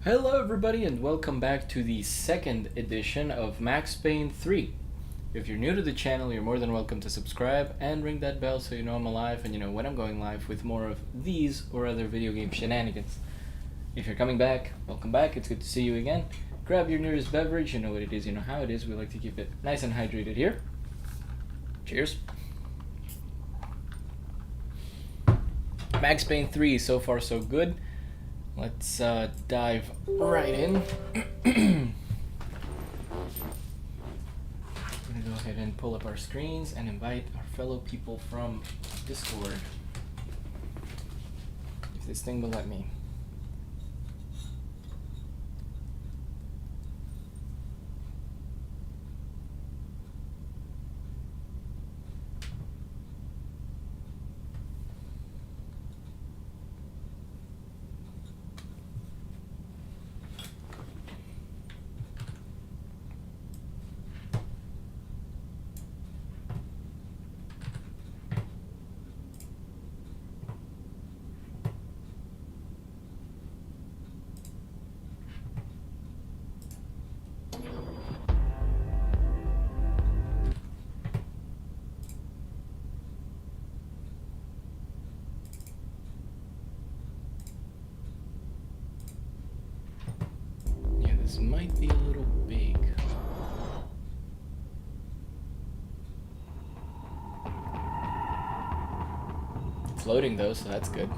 Hello everybody and welcome back to the second edition of Max Payne 3. If you're new to the channel, you're more than welcome to subscribe and ring that bell so you know I'm alive and you know when I'm going live with more of these or other video game shenanigans. If you're coming back, welcome back, it's good to see you again. Grab your nearest beverage, you know what it is, you know how it is, we like to keep it nice and hydrated here. Cheers. Max Payne 3, so far so good. Let's dive right in. I'm gonna go ahead and pull up our screens and invite our fellow people from Discord. If this thing will let me. This might be a little big. It's loading though, so that's good.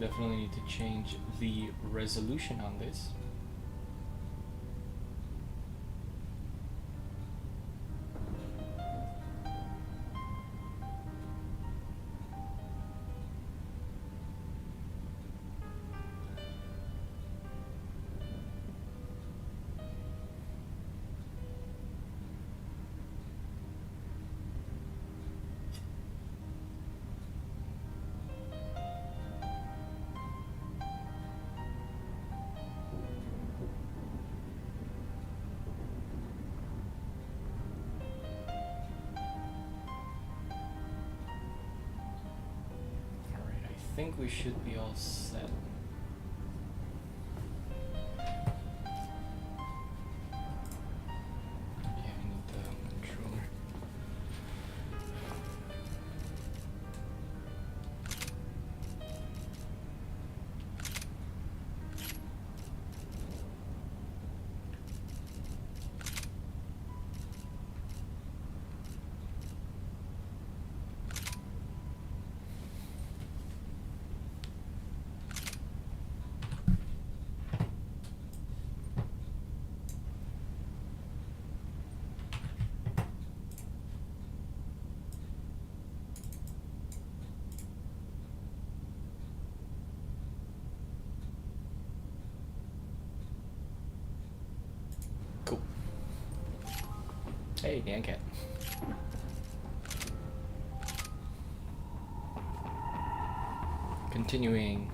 Definitely need to change the resolution on this. I think we should be all set. Yeah, I need the controller. Cool. Hey, Dan Cat. Continuing.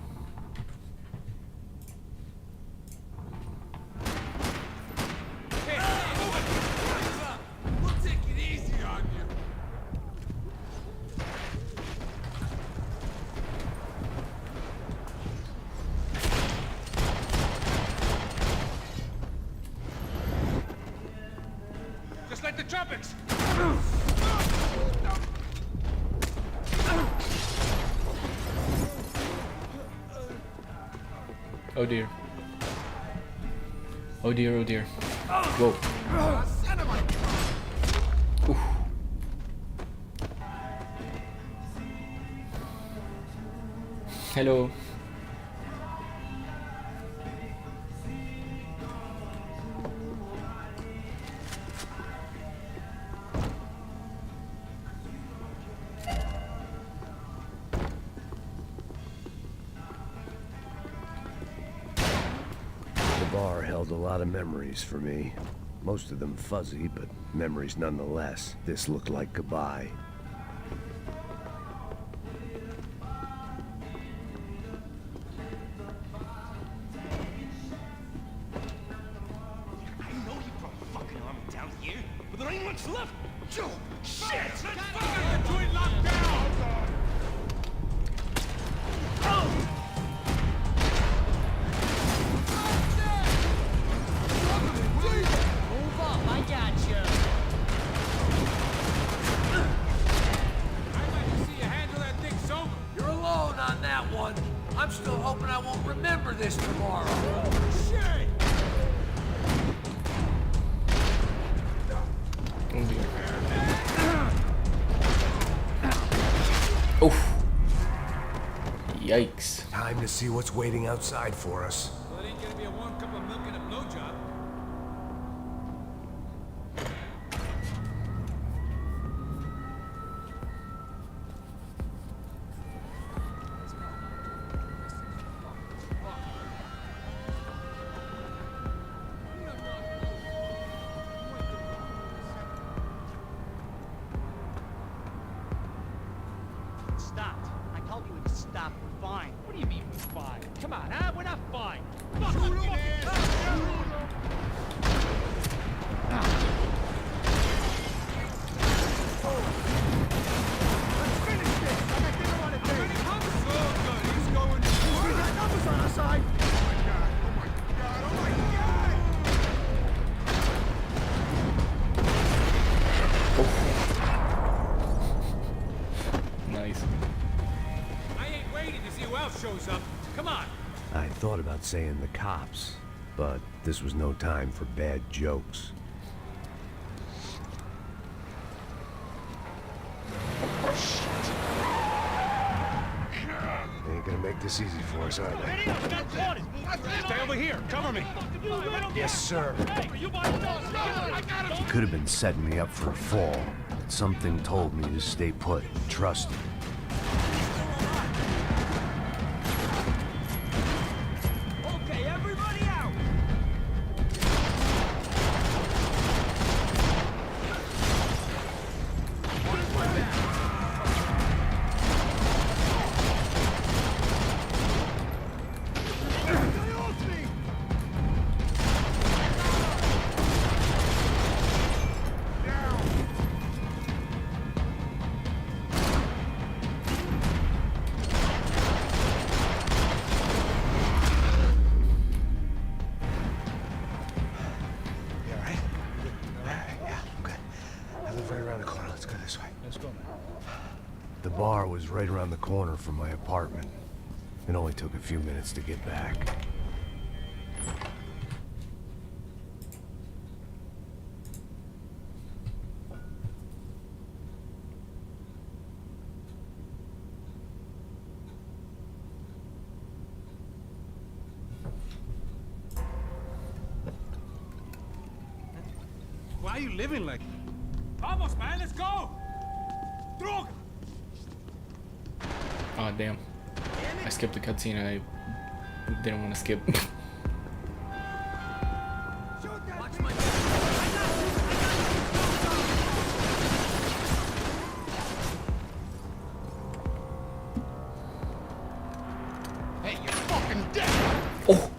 We'll take it easy on you. Just like the tropics. Oh dear. Oh dear, oh dear. Whoa. Oof. Hello. The bar held a lot of memories for me. Most of them fuzzy, but memories nonetheless. This looked like goodbye. I know you brought a fucking army down here, but there ain't much left. Joe, shit! Let's fucking get the joint locked down! Move up, I got you. I'd like to see you handle that thing sober. You're alone on that one. I'm still hoping I won't remember this tomorrow. Shit! Oof. Yikes. Time to see what's waiting outside for us. Well, it ain't gonna be a warm cup of milk and a blowjob. Stopped. I told you to stop. We're fine. What do you mean we're fine? Come on, huh? We're not fine. Nice. I ain't waiting to see who else shows up. Come on. I thought about saying the cops, but this was no time for bad jokes. They ain't gonna make this easy for us, are they? Stay over here. Cover me. Yes, sir. You He could have been setting me up for a fall, but something told me to stay put, trust him. Okay, everybody out. You all right? Yeah, I'm good. I live right around the corner. Let's go this way. Let's go, man. The bar was right around the corner from my apartment. It only took a few minutes to get back. Why are you living like... Vamos, man, let's go! Drug! Oh, damn. I skipped the cutscene I didn't want to skip. Watch my... Hey, you're fucking dead! Oh!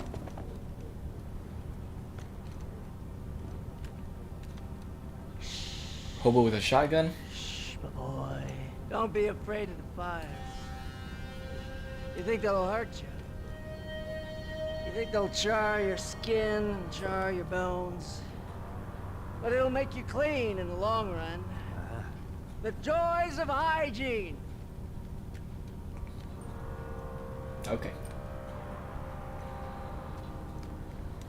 Hobo with a shotgun? Shh, my boy. Don't be afraid of the fires. You think they'll hurt you? You think they'll char your skin and char your bones? But it'll make you clean in the long run. The joys of hygiene. Okay.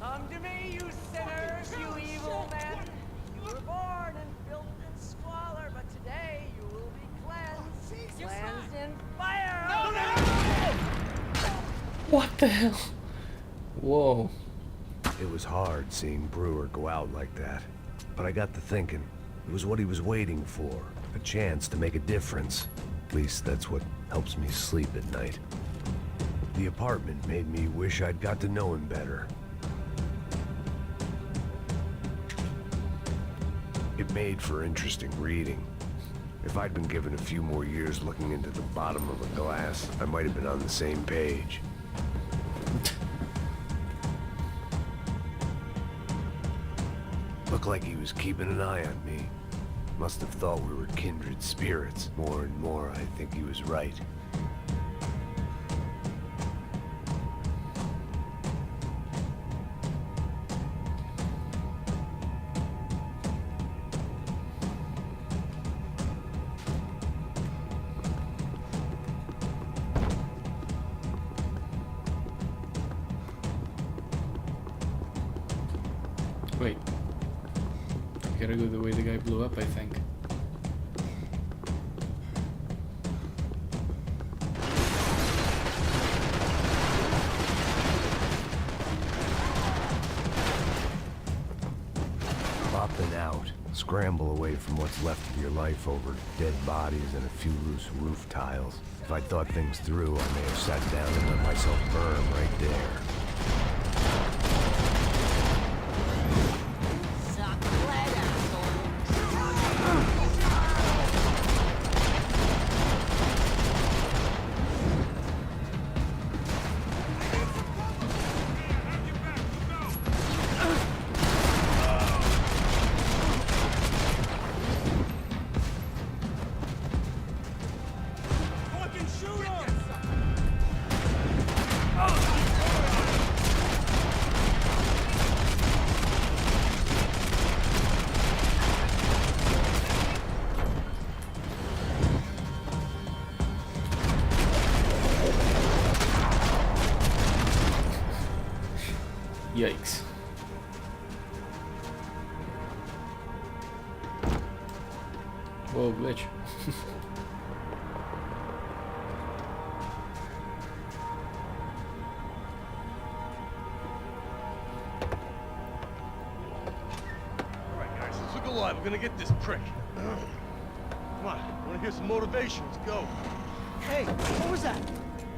Come to me, you sinners, you evil men. You were born in filth and squalor, but today you will be cleansed. Cleansed in fire. What the hell? Whoa. It was hard seeing Brewer go out like that. But I got to thinking, it was what he was waiting for. A chance to make a difference. At least that's what helps me sleep at night. The apartment made me wish I'd got to know him better. It made for interesting reading. If I'd been given a few more years looking into the bottom of a glass, I might have been on the same page. Looked like he was keeping an eye on me. Must have thought we were kindred spirits. More and more, I think he was right. Wait. We gotta go the way the guy blew up, I think. Popping out. Scramble away from what's left of your life over dead bodies and a few loose roof tiles. If I'd thought things through, I may have sat down and let myself burn right there. Yikes. Whoa, glitch. Alright guys, let's look alive. We're gonna get this prick. Come on, wanna hear some motivation? Let's go. Hey, what was that?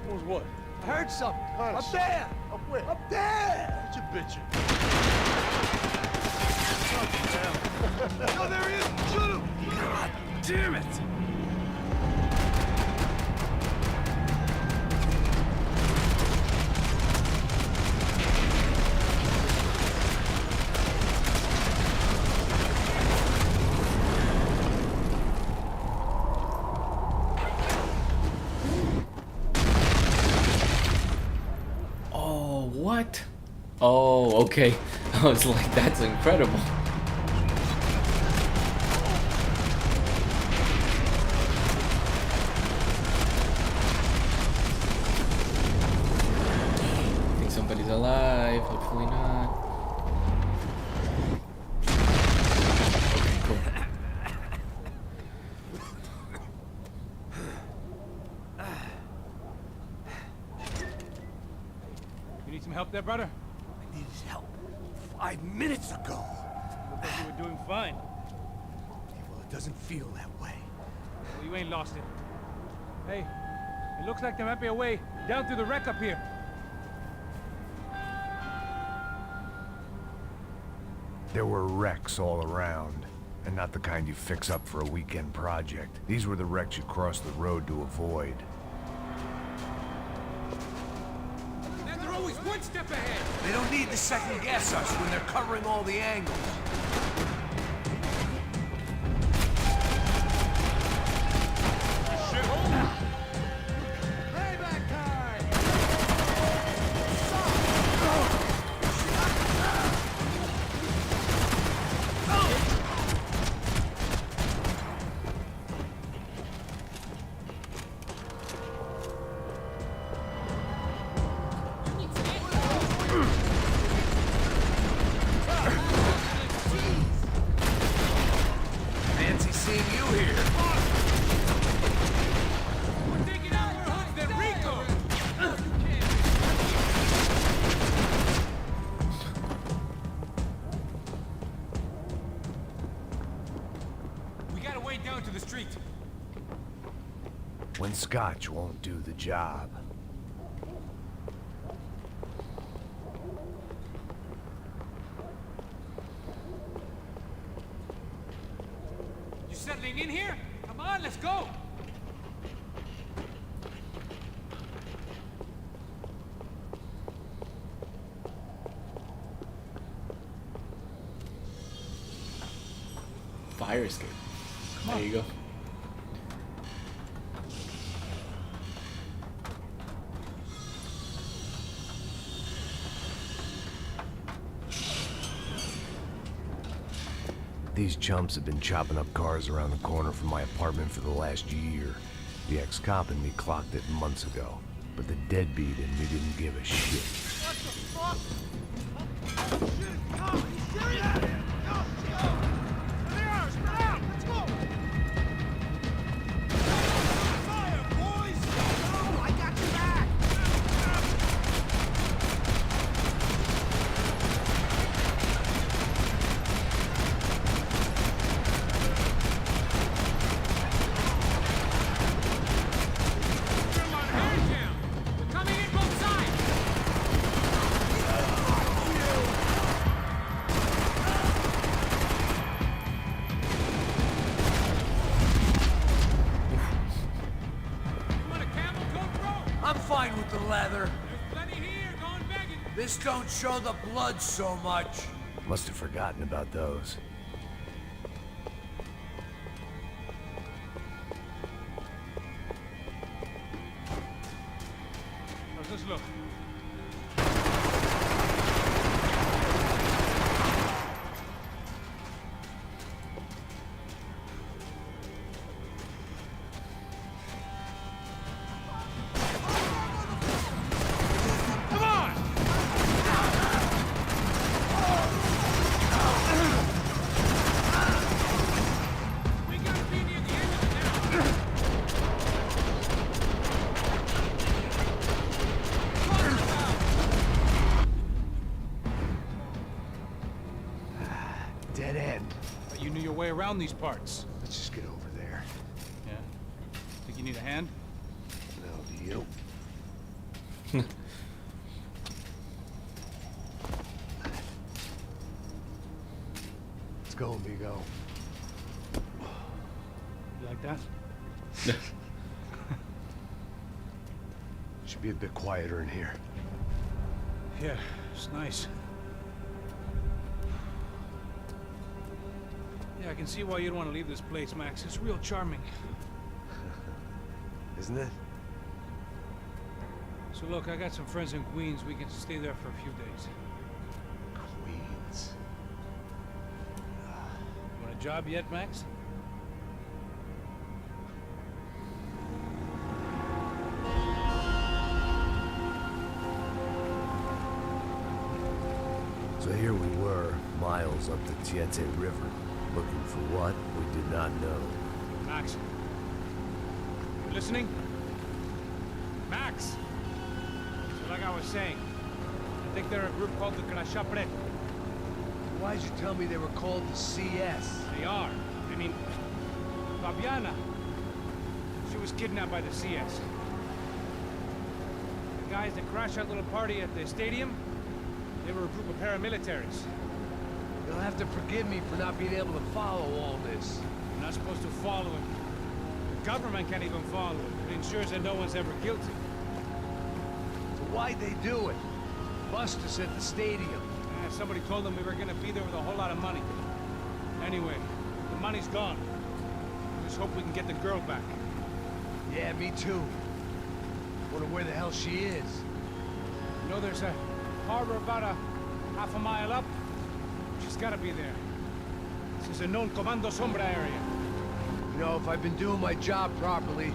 What was what? I heard something. Honest. Up there! Up where? Up there! What you bitching? Oh, there he is! Shoot him! God damn it! Oh, what? Oh, okay. I was like, that's incredible. I think somebody's alive. Hopefully not. Okay, cool. You need some help there, brother? I needed help 5 minutes ago. Looked like you were doing fine. Well, it doesn't feel that way. Well, you ain't lost it. Hey, it looks like there might be a way down through the wreck up here. There were wrecks all around, and not the kind you fix up for a weekend project. These were the wrecks you crossed the road to avoid. And they're always one step ahead. They don't need to second guess us when they're covering all the angles. Payback time! Fancy seeing you here. We're taking out more hooks than Rico! We got a way down to the street. When scotch won't do the job. settling in here? Come on, let's go! Fire escape. There you go. These chumps have been chopping up cars around the corner from my apartment for the last year. The ex-cop in me clocked it months ago, but the deadbeat in me didn't give a shit. What the fuck? Oh, shit! Come! Are you serious? Get out of here! Go! Go! There they are! Spread out! Let's go! Fire, boys! No! I got your back! I'm fine with the leather. Plenty here, going begging. This don't show the blood so much. Must have forgotten about those. How's this look? Come on! We gotta be near the end of it now. Dead end. But you knew your way around these parts. Let's just get over there. Yeah. Think you need a hand? No, do you? Let's go, amigo. You like that? Should be a bit quieter in here. Yeah, it's nice. Yeah, I can see why you'd want to leave this place, Max. It's real charming. Isn't it? So look, I got some friends in Queens. We can stay there for a few days. Queens. Want a job yet, Max? So here we were, miles up the Tietze River, looking for what we did not know. Max. You listening? Max! So like I was saying, I think they're a group called the Crashapret. Why'd you tell me they were called the CS? They are. I mean, Fabiana. She was kidnapped by the CS. The guys that crashed that little party at the stadium, they were a group of paramilitaries. You'll have to forgive me for not being able to follow all this. You're not supposed to follow it. The government can't even follow it. It ensures that no one's ever guilty. So why'd they do it? Bust us at the stadium. Somebody told them we were gonna be there with a whole lot of money. Anyway, the money's gone. We just hope we can get the girl back. Yeah, me too. Wonder where the hell she is. You know, there's a harbor about a half a mile up. She's gotta be there. This is a known Comando Sombra area. You know, if I'd been doing my job properly,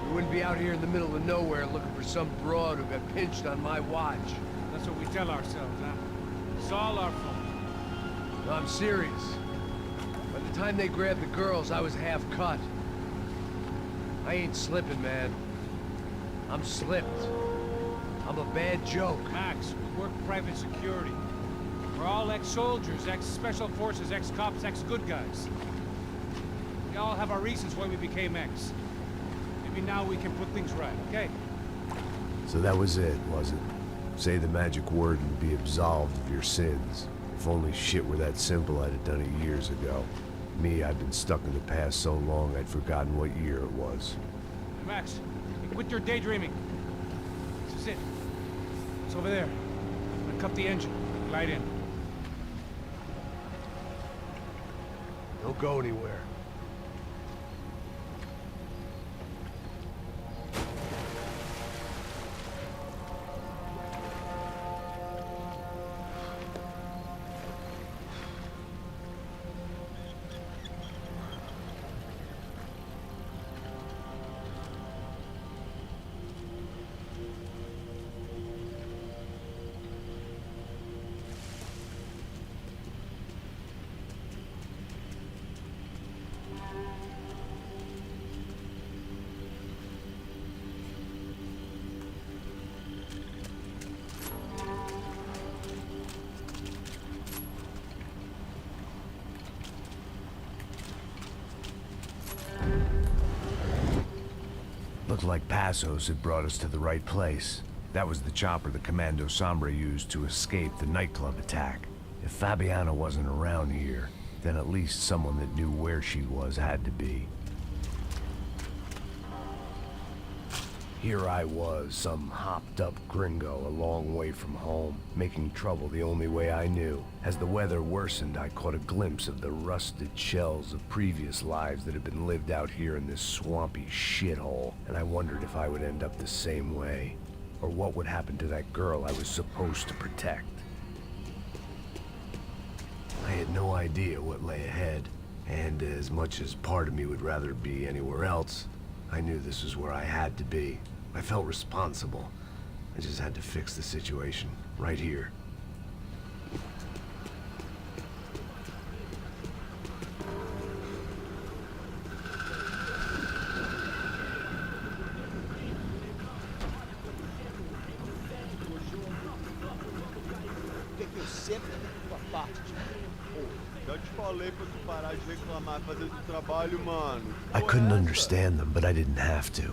we wouldn't be out here in the middle of nowhere looking for some broad who got pinched on my watch. That's what we tell ourselves, huh? It's all our fault. No, I'm serious. By the time they grabbed the girls, I was half cut. I ain't slipping, man. I'm slipped. I'm a bad joke. Max, we work private security. We're all ex-soldiers, ex-special forces, ex-cops, ex-good guys. We all have our reasons why we became ex. Maybe now we can put things right, okay? So that was it, was it? Say the magic word and be absolved of your sins. If only shit were that simple, I'd have done it years ago. Me, I'd been stuck in the past so long I'd forgotten what year it was. Max, quit your daydreaming. This is it. It's over there. I'm gonna cut the engine. Glide in. Don't go anywhere. Looked like Passos had brought us to the right place. That was the chopper the Commando Sombra used to escape the nightclub attack. If Fabiana wasn't around here, then at least someone that knew where she was had to be. Here I was, some hopped-up gringo a long way from home, making trouble the only way I knew. As the weather worsened, I caught a glimpse of the rusted shells of previous lives that had been lived out here in this swampy shithole, and I wondered if I would end up the same way, or what would happen to that girl I was supposed to protect. I had no idea what lay ahead, and as much as part of me would rather be anywhere else, I knew this was where I had to be. I felt responsible. I just had to fix the situation, right here. Eu sempre fiz tua parte, já te falei pra tu parar de reclamar, fazer o trabalho, mano. I couldn't understand them, but I didn't have to.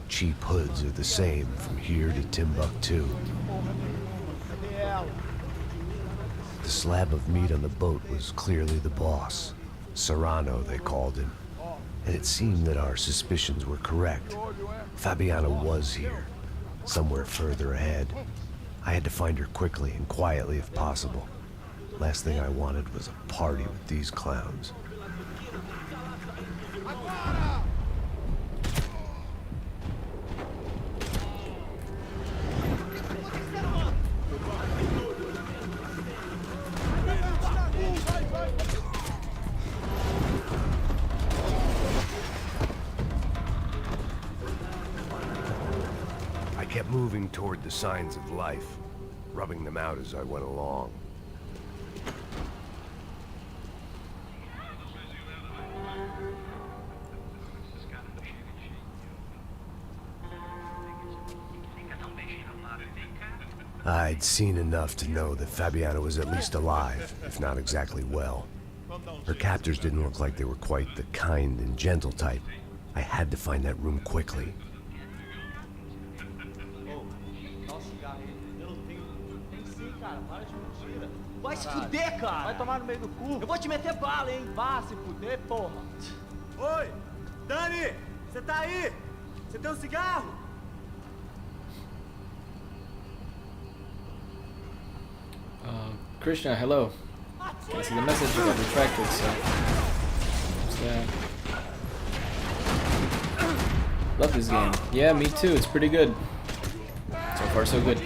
Cheap hoods are the same from here to Timbuktu. The slab of meat on the boat was clearly the boss. Serrano, they called him. And it seemed that our suspicions were correct. Fabiana was here, somewhere further ahead. I had to find her quickly and quietly if possible. Last thing I wanted was a party with these clowns. I kept moving toward the signs of life, rubbing them out as I went along. I'd seen enough to know that Fabiana was at least alive, if not exactly well. Her captors didn't look like they were quite the kind and gentle type. I had to find that room quickly. Vai se fuder, cara! Vai tomar no meio do cu! Eu vou te meter bala, hein? Vá se fuder, porra! Oi! Dani! Você tá aí? Você tem um cigarro? Krishna, hello. Can't see the message, I got retracted, so... What's that? Love this game. Yeah, me too, it's pretty good. So far, so good.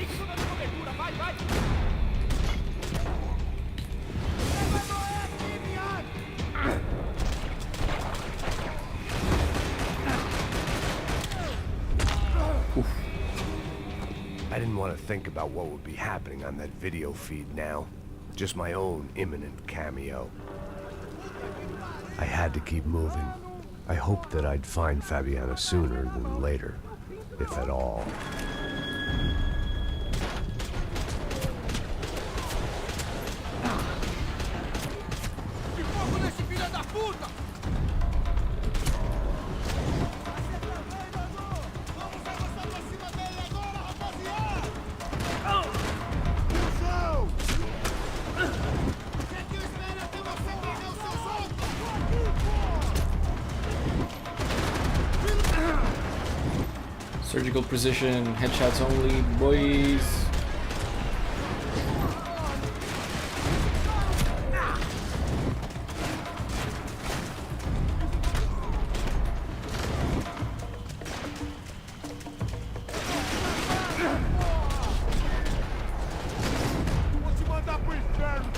I didn't want to think about what would be happening on that video feed now. Just my own imminent cameo. I had to keep moving. I hoped that I'd find Fabiana sooner than later, if at all. Surgical precision, headshots only, boys. Vou te mandar pro inferno.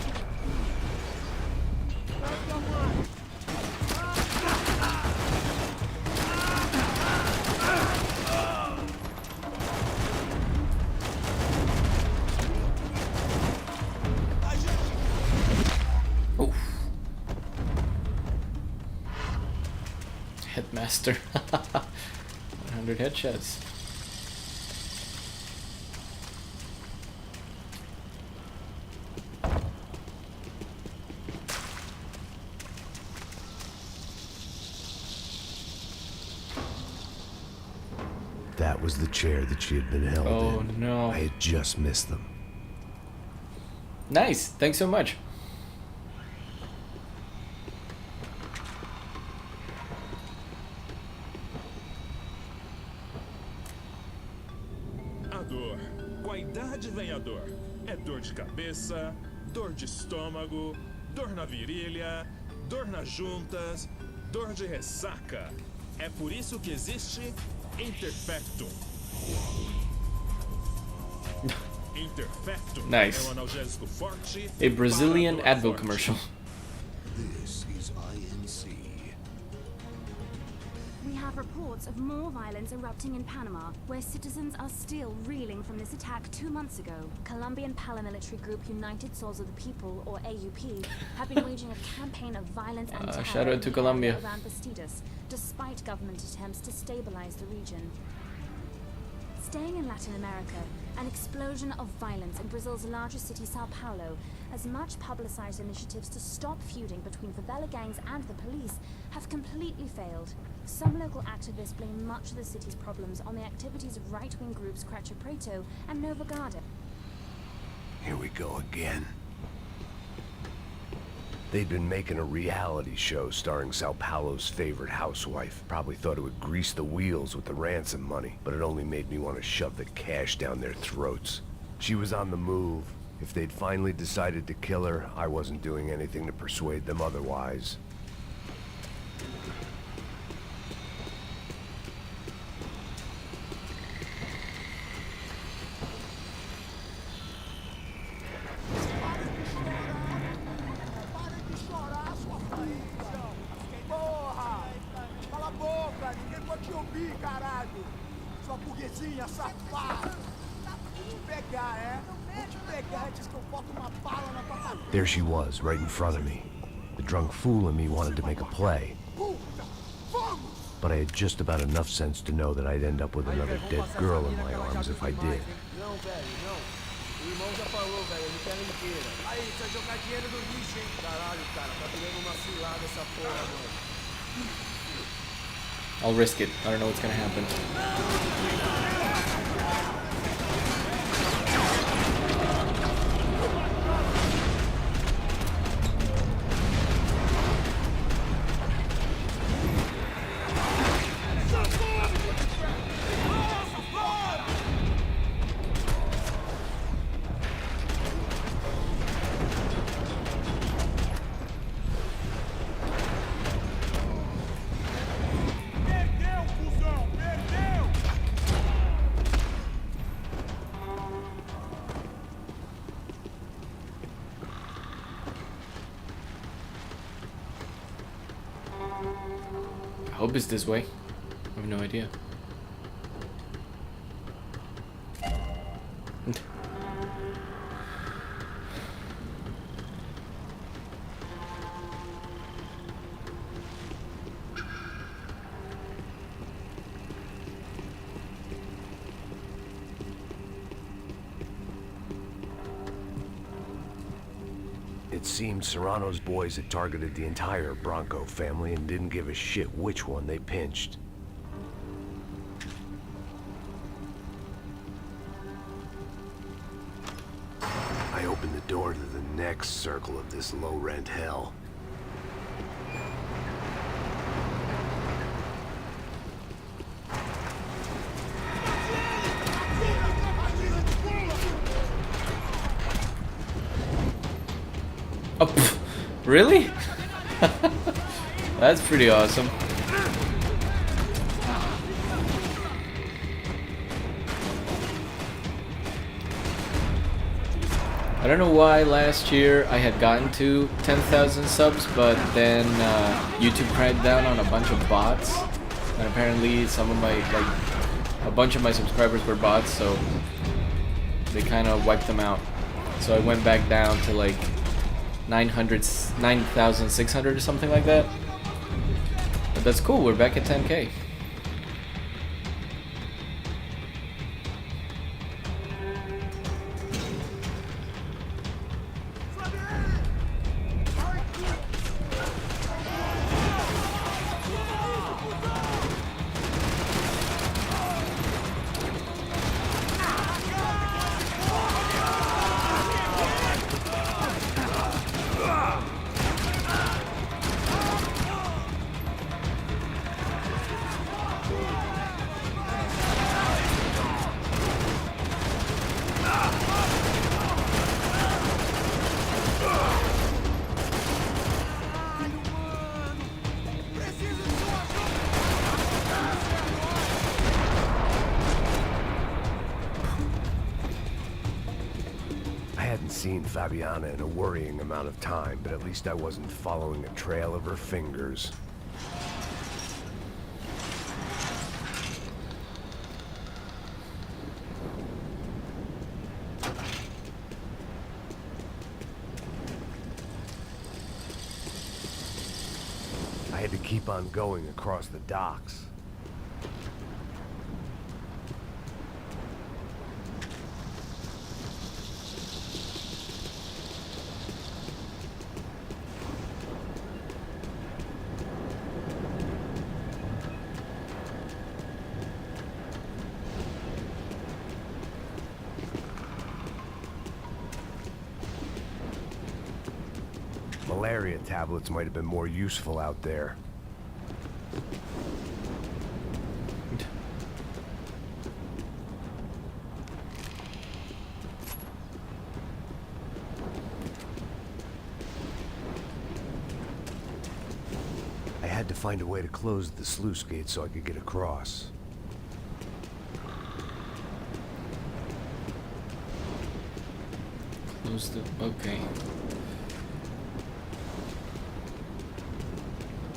Oof. Headmaster. 100 headshots. That was the chair that she had been held in. Oh no. I had just missed them. Nice. Thanks so much. A dor. Com a idade vem a dor. É dor de cabeça, dor de estômago, dor na virilha, dor nas juntas, dor de ressaca. É por isso que existe Interfectum. Interfectum Nice. é um analgésico forte. A Brazilian para a dor Advil forte. commercial. This is INC. We have reports of more violence erupting in Panama, where citizens are still reeling from this attack 2 months ago. Colombian paramilitary group United Souls of the People, or AUP, have been waging a campaign of violence and terror shout out to Colombia. around Bastidas, despite government attempts to stabilize the region. Staying in Latin America, an explosion of violence in Brazil's largest city, Sao Paulo, as much publicized initiatives to stop feuding between favela gangs and the police have completely failed. Some local activists blame much of the city's problems on the activities of right-wing groups Cracha Preto and Nova Garda. Here we go again. They'd been making a reality show starring Sao Paulo's favorite housewife. Probably thought it would grease the wheels with the ransom money, but it only made me want to shove the cash down their throats. She was on the move. If they'd finally decided to kill her, I wasn't doing anything to persuade them otherwise. Para de chorar, sua faísca. Porra! Cala a boca, ninguém pode te ouvir, caralho. Sua burguesinha safada. Vou te pegar, é? Vou te pegar antes que eu boto uma bala na tua cabeça. There she was, right in front of me. The drunk fool in me wanted to make a play, Puta! Vamos! but I had just about enough sense to know that I'd end up with another dead girl in my arms if I did. Não, velho, não. O irmão já falou, velho, ele quer inteira. Aí, você vai jogar dinheiro no lixo, hein? Caralho, cara, tá virando uma cilada essa porra, mano. I'll risk it. I don't know what's gonna happen. Perdeu, cuzão! Perdeu! I hope it's this way. I have no idea. It seemed Serrano's boys had targeted the entire Bronco family and didn't give a shit which one they pinched. I opened the door to the next circle of this low-rent hell. Oh, pff, really? That's pretty awesome. I don't know why last year I had gotten to 10,000 subs, but then YouTube cracked down on a bunch of bots, and apparently some of my, like, a bunch of my subscribers were bots, so they kind of wiped them out. So I went back down to like 9,600 or something like that. But that's cool, we're back at 10K. Seen Fabiana in a worrying amount of time, but at least I wasn't following a trail of her fingers. I had to keep on going across the docks. Malaria tablets might have been more useful out there. I had to find a way to close the sluice gate so I could get across. Close the... okay.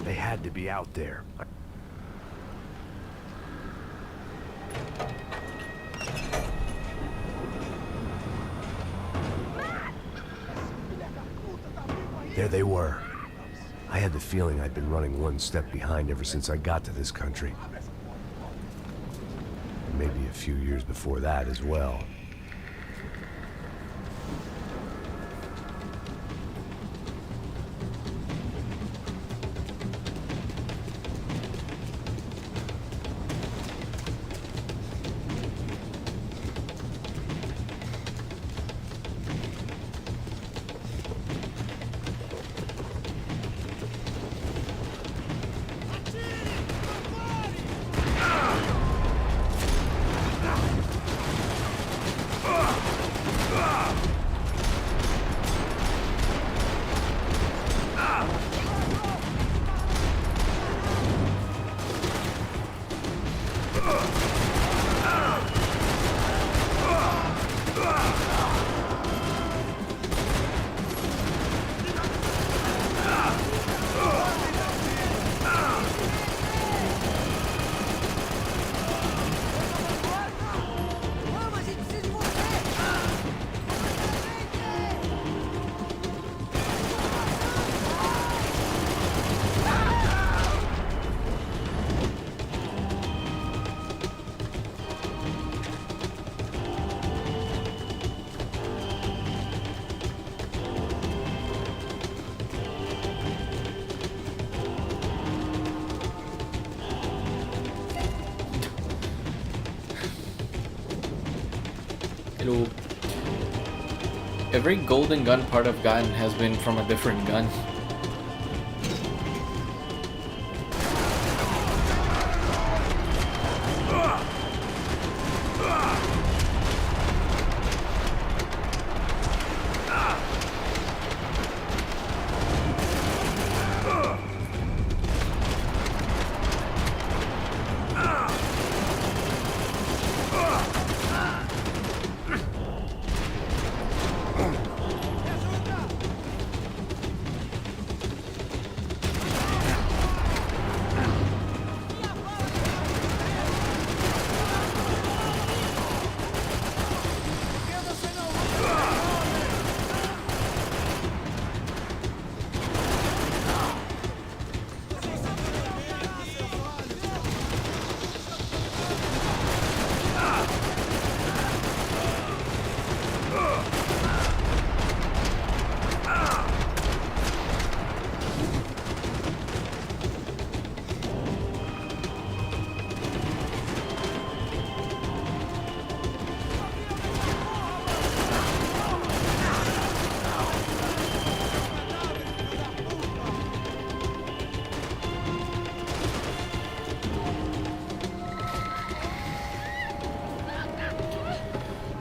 They had to be out there. There they were. I had the feeling I'd been running one step behind ever since I got to this country. And maybe a few years before that as well. Every golden gun part I've gotten has been from a different gun.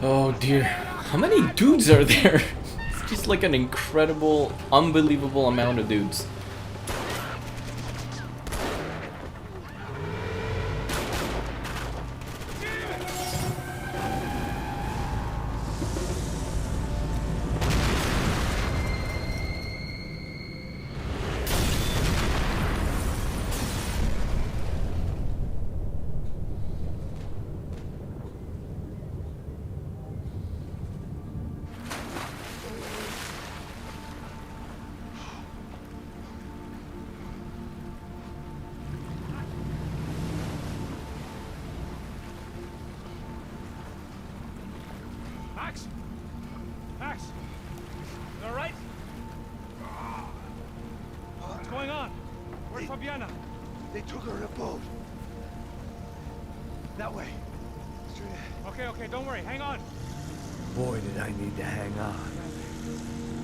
Oh dear. How many dudes are there? It's just like an incredible, unbelievable amount of dudes. Max? Max? You all right? What's going on? Where's Fabiana? They took her in a boat. That way. Straight ahead. Okay, don't worry. Hang on. Boy, did I need to hang on.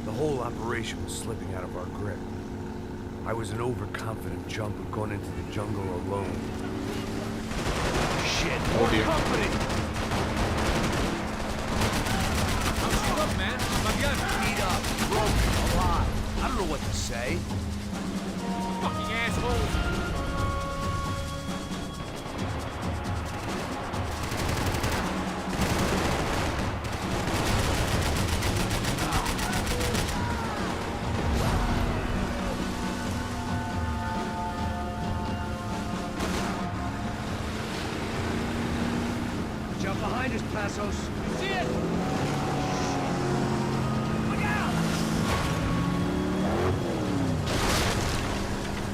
The whole operation was slipping out of our grip. I was an overconfident chump who'd gone into the jungle alone. Shit, more company! How's she look, man? Fabiana. Beat up, broken, alive. I don't know what to say. Fucking assholes. Jump behind us, Passos. See it? Look out!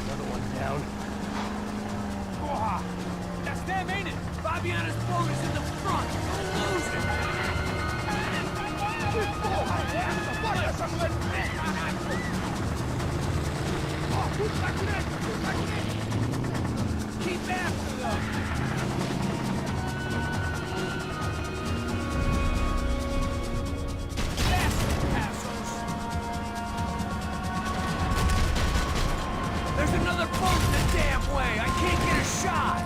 Another one down. Rojas! That's them, ain't it? Fabiana's boat is in the front. Don't lose it. Keep after them. There's another boat the damn way! I can't get a shot!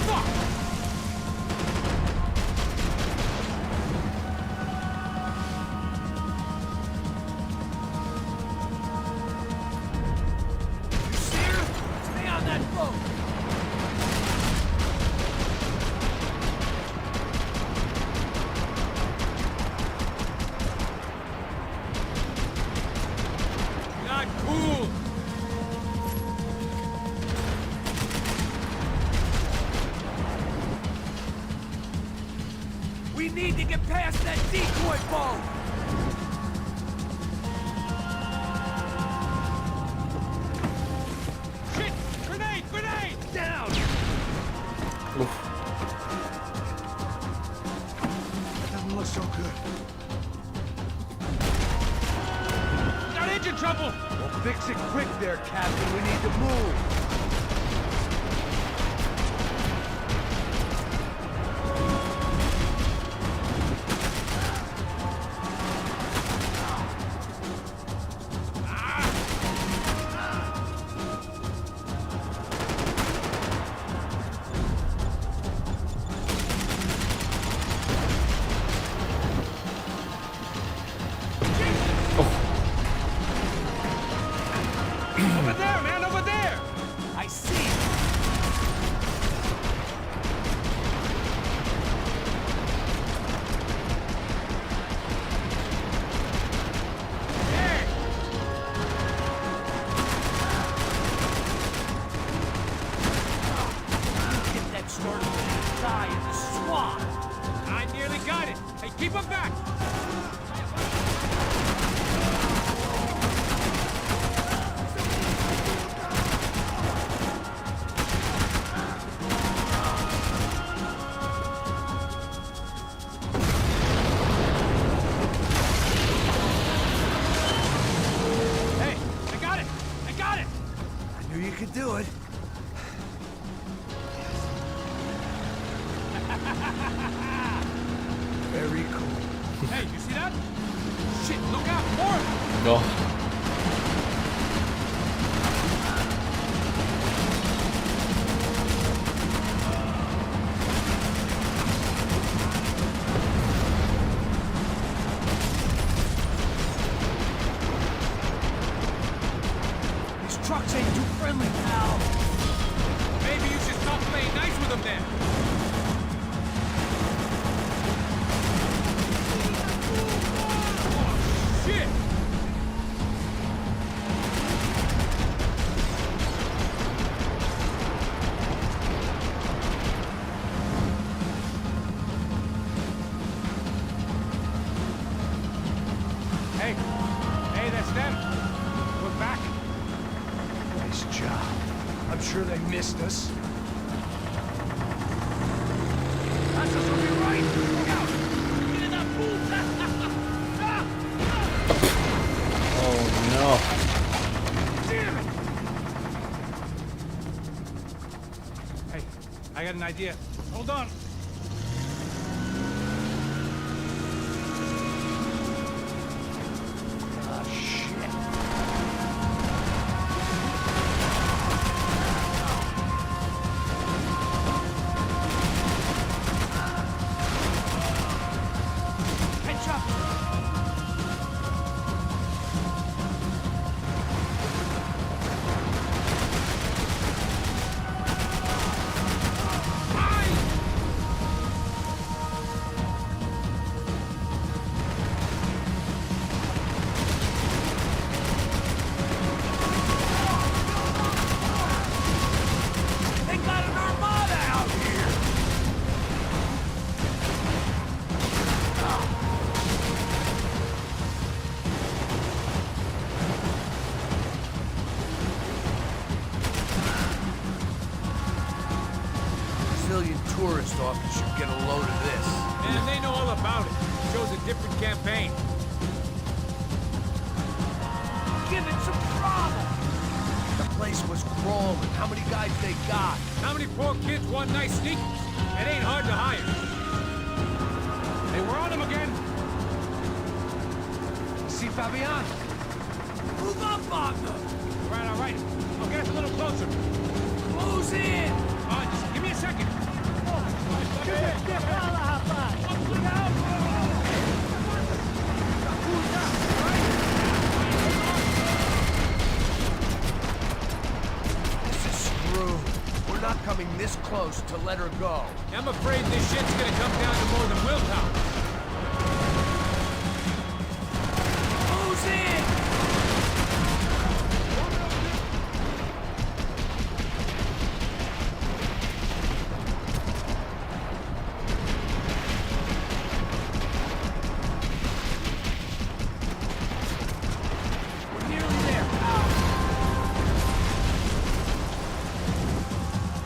Fuck! You see her? Stay on that boat! Not cool! We need to get past that decoy boat! Shit! Grenade! Grenade! Down! Doesn't look so good. Got engine trouble! Well, fix it quick there, Captain. We need to move. Over there, man! Over there! I see! There! Get that started and die in the swamp! I nearly got it! Hey, keep him back! Hey, I got it! I got it! I knew you could do it. Very cool. Hey, you see that? Shit, look out! More! No. Hey, hey, that's them. We're back. Nice job. I'm sure they missed us. That's us on your right! Look out! Get in that pool! Oh no. Damn it! Hey, I got an idea. Hold on. Ah, shit. Catch up! They got an armada out here! Brazilian tourist office should get a load of this. Man, they know all about it. Shows a different campaign. Give it some throttle! The place was crawling. How many guys they got? How many poor kids want nice sneakers? It ain't hard to hire. Hey, we're on them again. See Fabian? Move up on them! All right. I'll get us a little closer. Close in! Just give me a second. This is screwed. We're not coming this close to let her go. I'm afraid this shit's gonna come down to more than willpower. Close in! We're nearly there.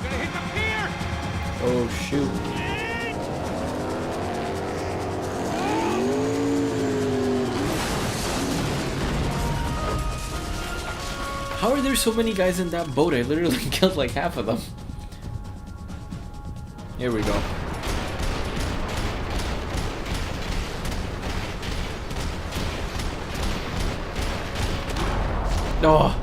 Gonna hit the pier! Oh shoot. How are there so many guys in that boat? I literally killed like half of them. Here we go. Oh.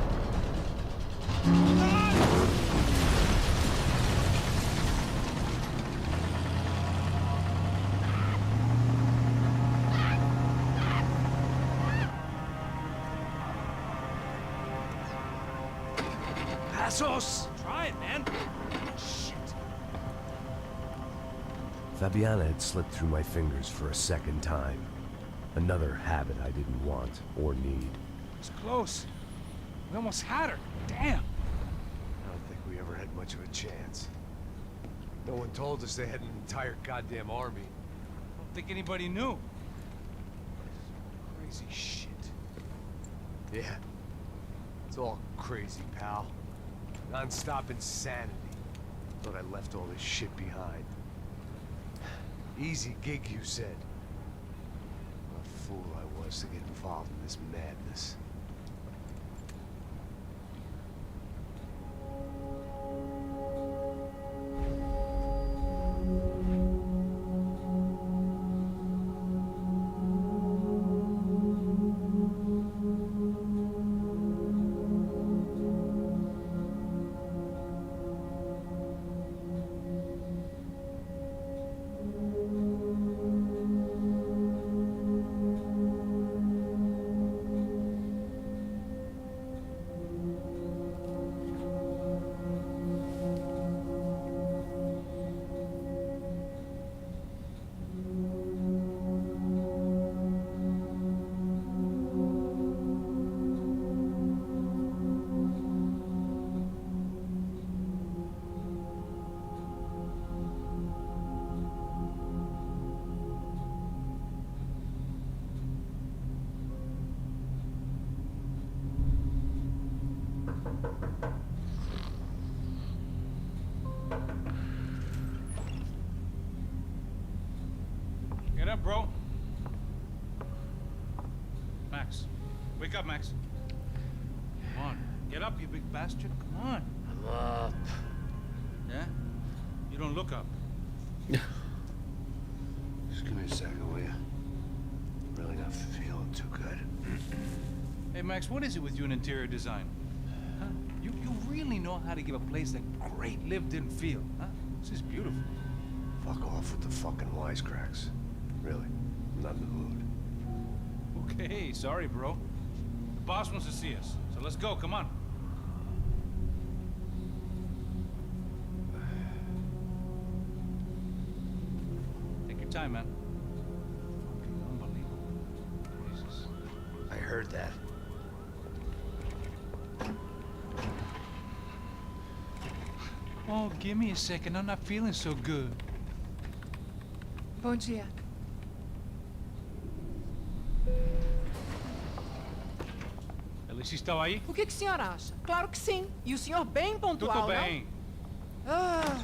Passos! Try it, man. Shit. Fabiana had slipped through my fingers for a second time. Another habit I didn't want or need. It's close. We almost had her. Damn. I don't think we ever had much of a chance. No one told us they had an entire goddamn army. I don't think anybody knew. Crazy shit. Yeah. It's all crazy, pal. Non-stop insanity. Thought I left all this shit behind. Easy gig, you said. What a fool I was to get involved in this madness. up, bro. Max. Wake up, Max. Come on. Get up, you big bastard. Come on. I'm up. Yeah? You don't look up. Just give me a second, will you? Really not feeling too good. Hey, Max, what is it with you and interior design? Huh? You really know how to give a place a great lived-in feel, huh? This is beautiful. Fuck off with the fucking wisecracks. Really, I'm not in the mood. Okay, sorry, bro. The boss wants to see us, so let's go, come on. Take your time, man. Fucking unbelievable. Jesus. I heard that. Oh, give me a second. I'm not feeling so good. Bom dia. Alice estava aí? O que o senhor acha? Claro que sim. E o senhor bem pontual, Tudo bem. não? Ah,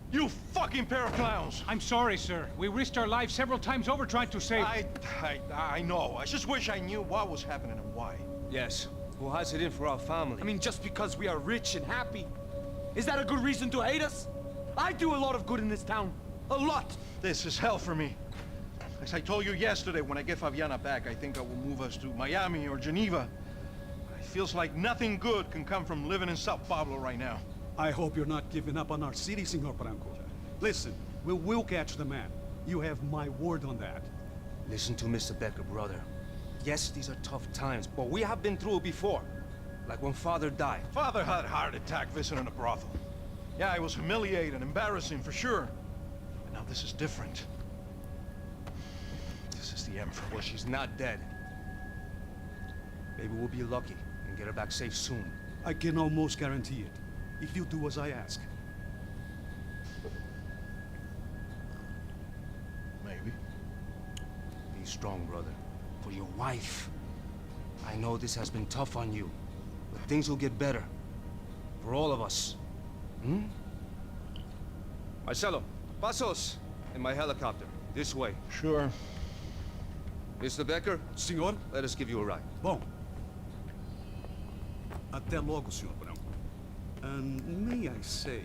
You fucking pair of clowns! I'm sorry, sir. We risked our lives several times over trying to save... I know. I just wish I knew what was happening and why. Yes. Who has it in for our family? I mean, just because we are rich and happy, is that a good reason to hate us? I do a lot of good in this town. A lot! This is hell for me. As I told you yesterday, when I get Fabiana back, I think I will move us to Miami or Geneva. It feels like nothing good can come from living in Sao Paulo right now. I hope you're not giving up on our city, Senor Branco. Listen, we will catch the man. You have my word on that. Listen to Mr. Becker, brother. Yes, these are tough times, but we have been through it before. Like when Father died. Father had a heart attack visiting a brothel. Yeah, it was humiliating, embarrassing, for sure. But now this is different. This is the Emperor. Well, she's not dead. Maybe we'll be lucky and get her back safe soon. I can almost guarantee it, if you do as I ask. Maybe. Be strong, brother. For your wife. I know this has been tough on you, but things will get better. For all of us. Hmm? Marcelo, pasos! In my helicopter. This way. Sure. Mr. Becker, Senhor? let us give you a ride. Bom. Até logo, Senhor Branco. And may I say,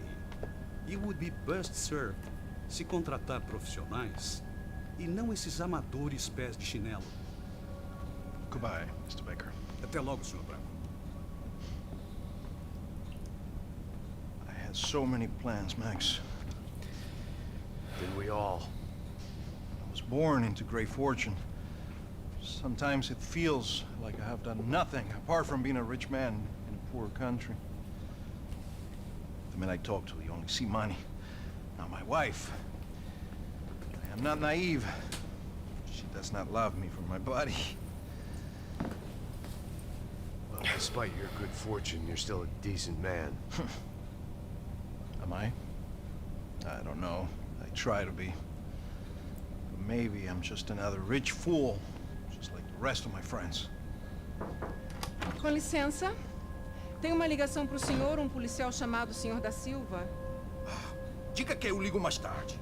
you would be best served se contratar profissionais e não esses amadores pés de chinelo. Goodbye, Mr. Baker. Até logo, Senhor Branco. I had so many plans, Max. Didn't we all? I was born into great fortune. Sometimes it feels like I have done nothing apart from being a rich man in a poor country. The men I talk to, they only see money. Now my wife, I am not naive. She does not love me for my body. Well, despite your good fortune, you're still a decent man. Am I? I don't know. I try to be. But maybe I'm just another rich fool, just like the rest of my friends. com licença. Tem uma ligação pro senhor, um policial chamado Senhor da Silva. Diga que eu ligo mais tarde.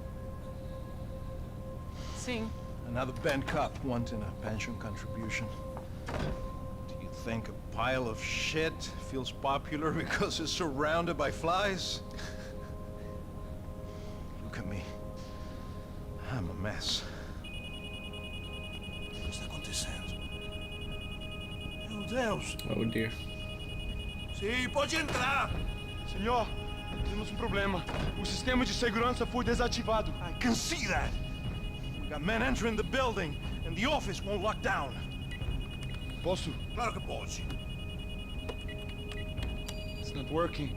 Sim. Another bent cop wanting a pension contribution. Do you think a pile of shit feels popular because it's surrounded by flies? Look at me. I'm a mess. O que está acontecendo? Meu Deus! Oh dear. Sim, pode entrar! Senhor, temos problema. O sistema de segurança foi desativado. I can see that! We got men entering the building, and the office won't lock down. Posso? Claro que pode. It's not working.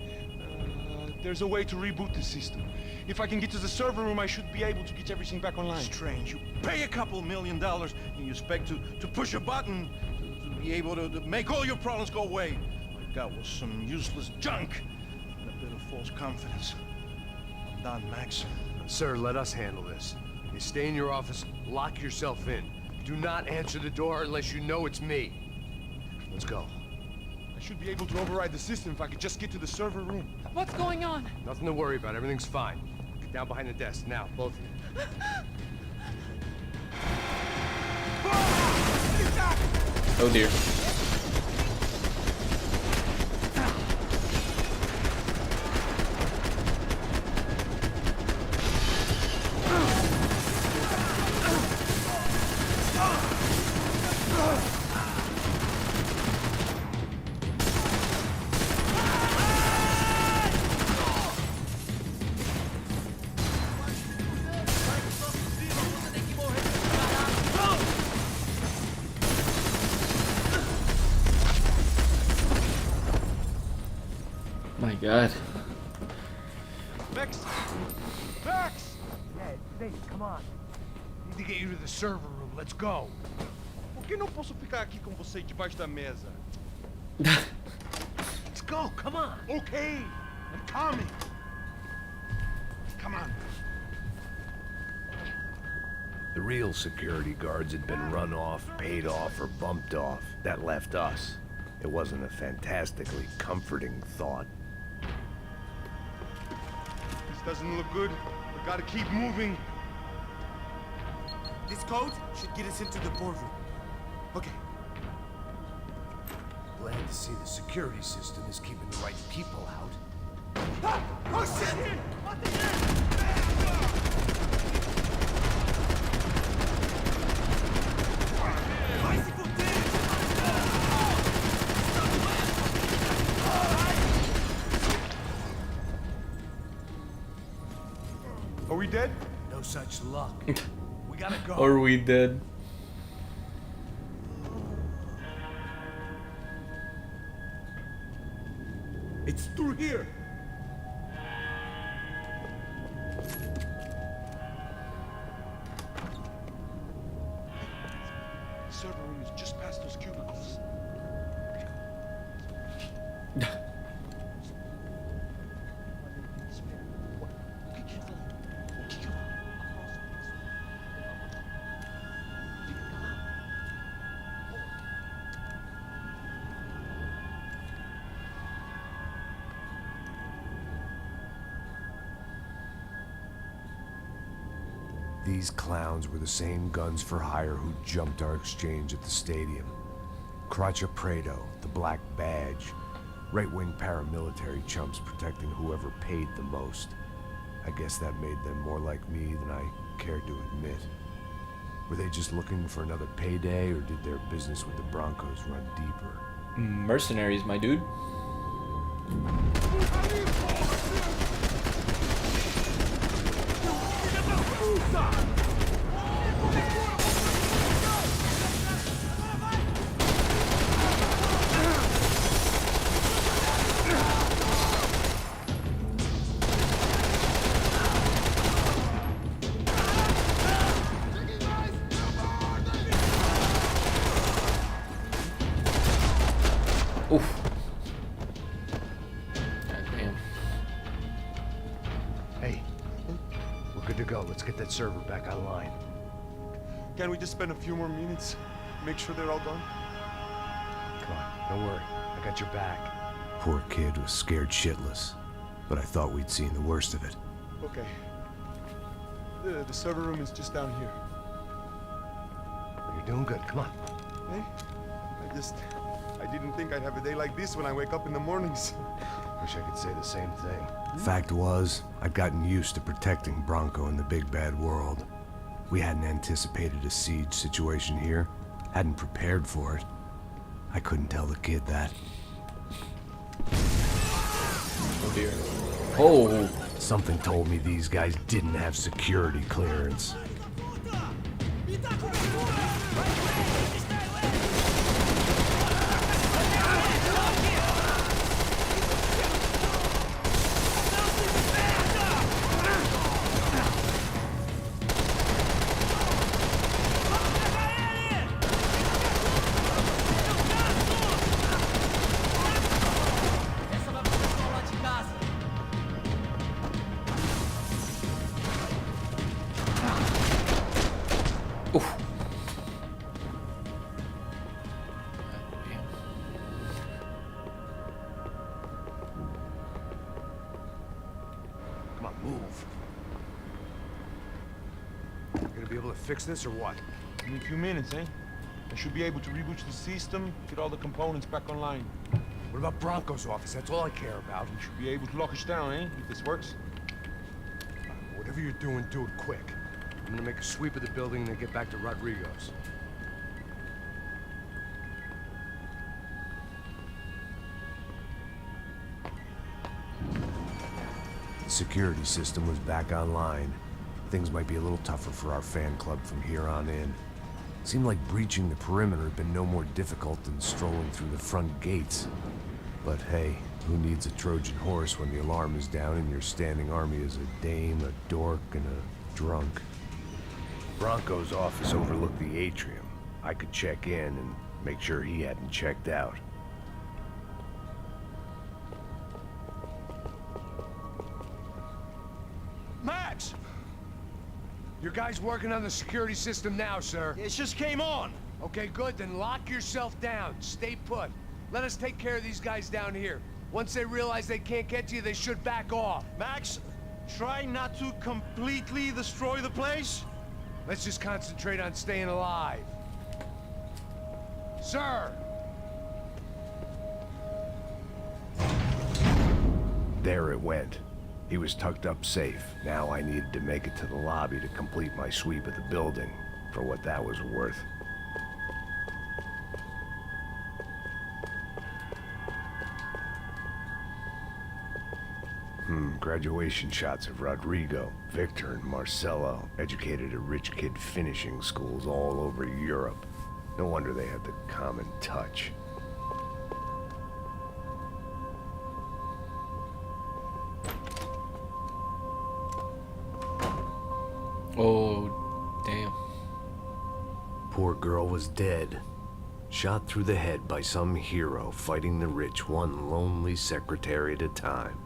There's a way to reboot the system. If I can get to the server room, I should be able to get everything back online. Strange. You pay a couple $1 million, and you expect to push a button to be able to make all your problems go away. All I got was some useless junk and a bit of false confidence. I'm done, Max. Sir, let us handle this. You stay in your office, lock yourself in. Do not answer the door unless you know it's me. Let's go. I should be able to override the system if I could just get to the server room. What's going on? Nothing to worry about. Everything's fine. Get down behind the desk. Now, both of you. Oh dear. My God. Max! Max! Hey, Nate, come on. Need to get you to the server room. Let's go. Por que não posso ficar aqui com você debaixo da mesa? Let's go, come on. Okay, I'm coming. Come on. The real security guards had been run off, paid off, or bumped off. That left us. It wasn't a fantastically comforting thought. This doesn't look good. We gotta keep moving. This code should get us into the boardroom. Okay. Glad to see the security system is keeping the right people out. Ah! Oh shit! Are we dead? No such luck. We gotta go. Are we dead? It's through here. The server room is just past those cubicles. These clowns were the same guns for hire who jumped our exchange at the stadium. Crotcha Prado, the Black Badge. Right-wing paramilitary chumps protecting whoever paid the most. I guess that made them more like me than I cared to admit. Were they just looking for another payday, or did their business with the Broncos run deeper? Mercenaries, my dude. Oof. Goddamn. Hey, we're good to go. Let's get that server back online. Can we just spend a few more minutes? Make sure they're all gone? Come on, don't worry. I got your back. Poor kid was scared shitless, but I thought we'd seen the worst of it. Okay. The server room is just down here. You're doing good. Come on. Hey? I didn't think I'd have a day like this when I wake up in the mornings. Wish I could say the same thing. Fact was, I'd gotten used to protecting Bronco in the big bad world. We hadn't anticipated a siege situation here. Hadn't prepared for it. I couldn't tell the kid that. Oh dear. Oh! Something told me these guys didn't have security clearance. Gonna be able to fix this or what? In a few minutes, eh? I should be able to reboot the system, get all the components back online. What about Bronco's office? That's all I care about. We should be able to lock us down, eh? If this works. Whatever you're doing, do it quick. I'm gonna make a sweep of the building and then get back to Rodrigo's. The security system was back online. Things might be a little tougher for our fan club from here on in. Seemed like breaching the perimeter had been no more difficult than strolling through the front gates. But hey, who needs a Trojan horse when the alarm is down and your standing army is a dame, a dork, and a drunk? Bronco's office overlooked the atrium. I could check in and make sure he hadn't checked out. Max! Your guy's working on the security system now, sir. It just came on. Okay, good. Then lock yourself down. Stay put. Let us take care of these guys down here. Once they realize they can't get to you, they should back off. Max, try not to completely destroy the place. Let's just concentrate on staying alive. Sir! There it went. He was tucked up safe. Now I needed to make it to the lobby to complete my sweep of the building, for what that was worth. Graduation shots of Rodrigo, Victor, and Marcelo, educated at rich kid finishing schools all over Europe. No wonder they had the common touch. Oh, damn. Poor girl was dead. Shot through the head by some hero fighting the rich one lonely secretary at a time.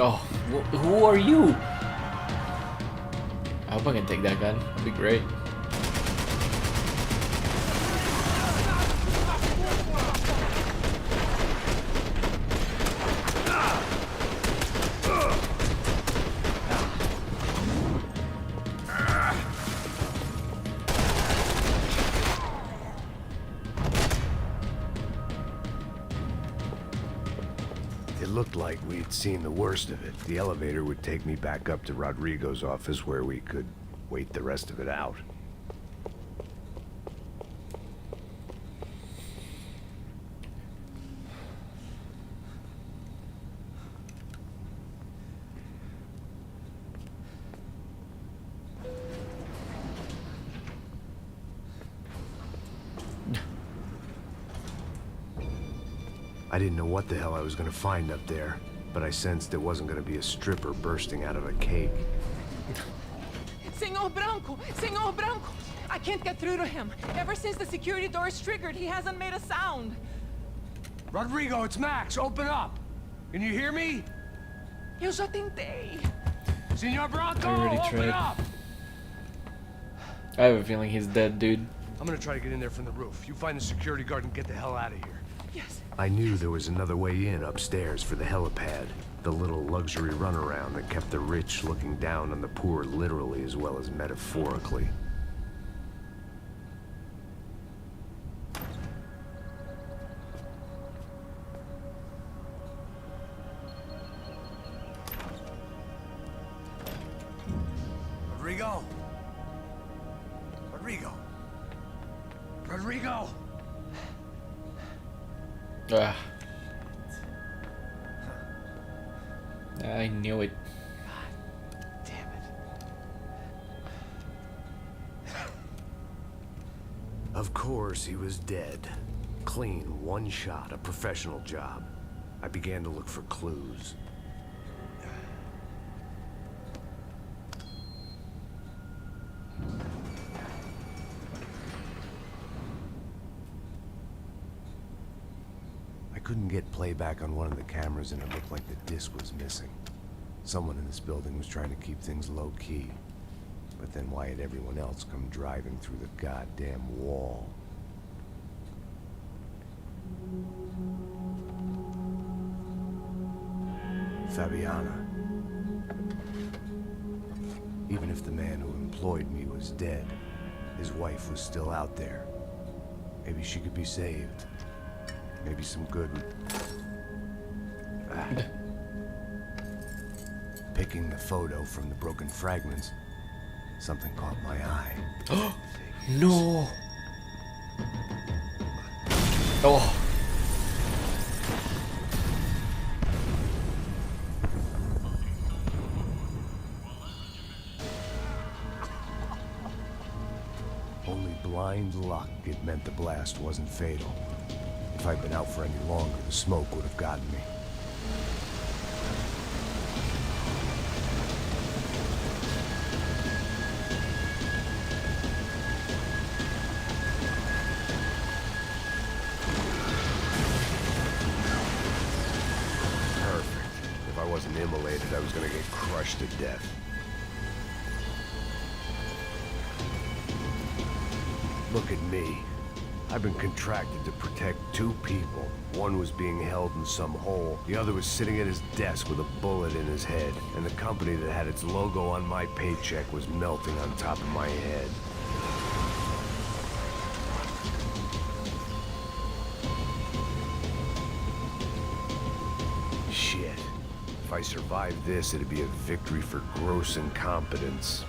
Oh, who are you? I hope I can take that gun. That'd be great. It looked like we'd seen the worst of it. The elevator would take me back up to Rodrigo's office where we could wait the rest of it out. I didn't know what the hell I was gonna find up there, but I sensed it wasn't gonna be a stripper bursting out of a cake. Senor Branco! Senor Branco! I can't get through to him. Ever since the security door is triggered, he hasn't made a sound. Rodrigo, it's Max! Open up! Can you hear me? Eu já tentei. Senor Branco, I already open tried. up! I have a feeling he's dead, dude. I'm gonna try to get in there from the roof. You find the security guard and get the hell out of here. Yes. I knew there was another way in upstairs for the helipad. The little luxury runaround that kept the rich looking down on the poor literally as well as metaphorically. Ugh. I knew it. Damn it. Of course, he was dead. Clean, one shot, a professional job. I began to look for clues. I couldn't get playback on one of the cameras and it looked like the disc was missing. Someone in this building was trying to keep things low-key. But then why had everyone else come driving through the goddamn wall? Fabiana. Even if the man who employed me was dead, his wife was still out there. Maybe she could be saved. Maybe some good... Picking the photo from the broken fragments, something caught my eye. No! Oh! Only blind luck it meant the blast wasn't fatal. If I'd been out for any longer, the smoke would have gotten me. Perfect. If I wasn't immolated, I was gonna get crushed to death. Look at me. I've been contracted to protect two people. One was being held in some hole. The other was sitting at his desk with a bullet in his head. And the company that had its logo on my paycheck was melting on top of my head. Shit. If I survived this, it'd be a victory for gross incompetence.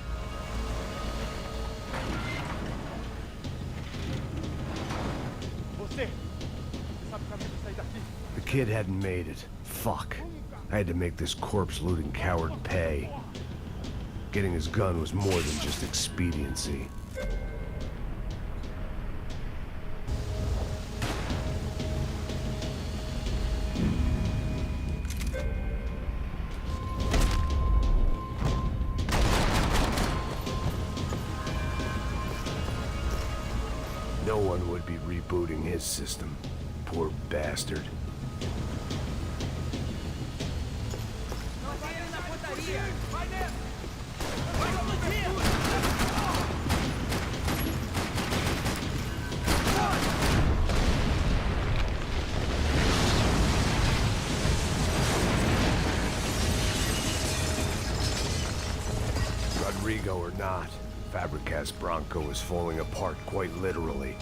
The kid hadn't made it. Fuck. I had to make this corpse-looting coward pay. Getting his gun was more than just expediency. No one would be rebooting his system. Poor bastard. Rodrigo or not, Fabricas Bronco is falling apart quite literally.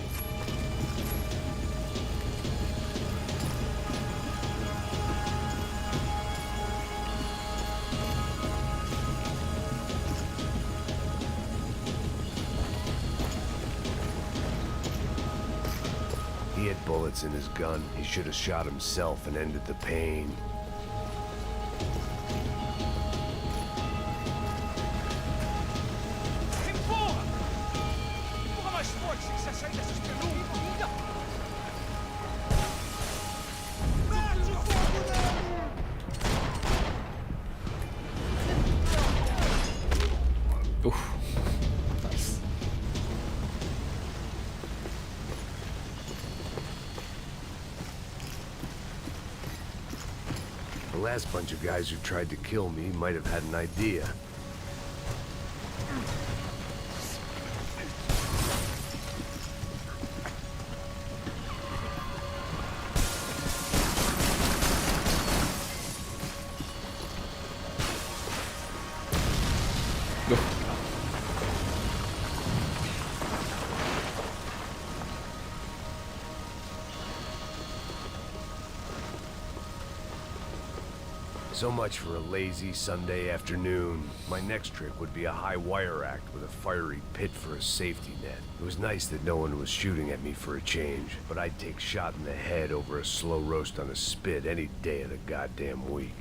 He had bullets in his gun. He should have shot himself and ended the pain. Oof. Nice. The last bunch of guys who tried to kill me might have had an idea. So much for a lazy Sunday afternoon. My next trick would be a high wire act with a fiery pit for a safety net. It was nice that no one was shooting at me for a change, but I'd take shot in the head over a slow roast on a spit any day of the goddamn week.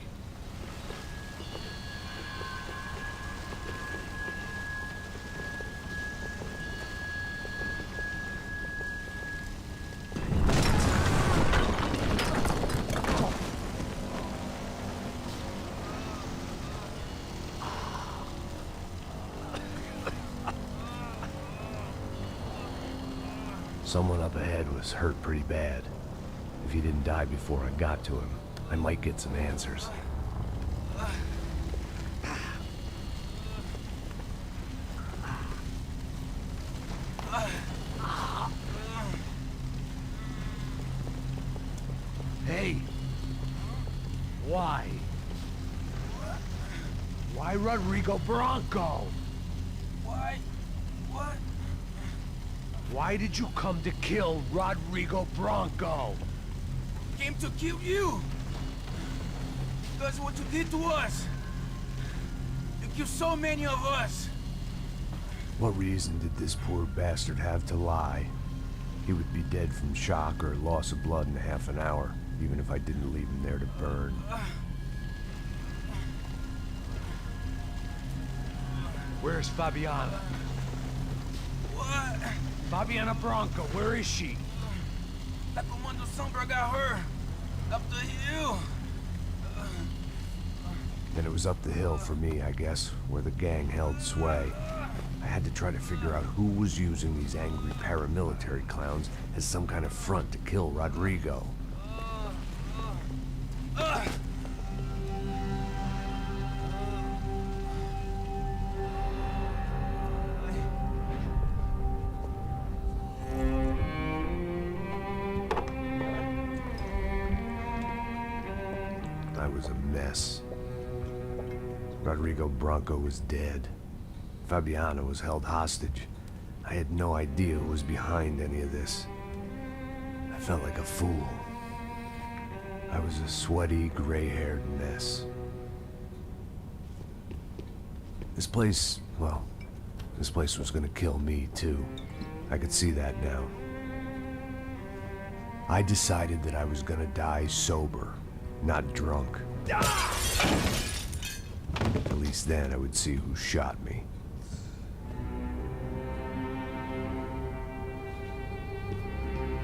Someone up ahead was hurt pretty bad. If he didn't die before I got to him, I might get some answers. Hey! Why? Why Rodrigo Bronco? Why? What? Why did you come to kill Rodrigo Bronco? Came to kill you. Because what you did to us. You killed so many of us. What reason did this poor bastard have to lie? He would be dead from shock or loss of blood in half an hour, even if I didn't leave him there to burn. Where's Fabiana? What? Fabiana Bronco, where is she? That Comando Sombra got her. Up the hill. Then it was up the hill for me, I guess, where the gang held sway. I had to try to figure out who was using these angry paramilitary clowns as some kind of front to kill Rodrigo. I was a mess. Rodrigo Bronco was dead. Fabiana was held hostage. I had no idea who was behind any of this. I felt like a fool. I was a sweaty, gray-haired mess. This place, well, this place was gonna kill me too. I could see that now. I decided that I was gonna die sober, not drunk. At least then I would see who shot me.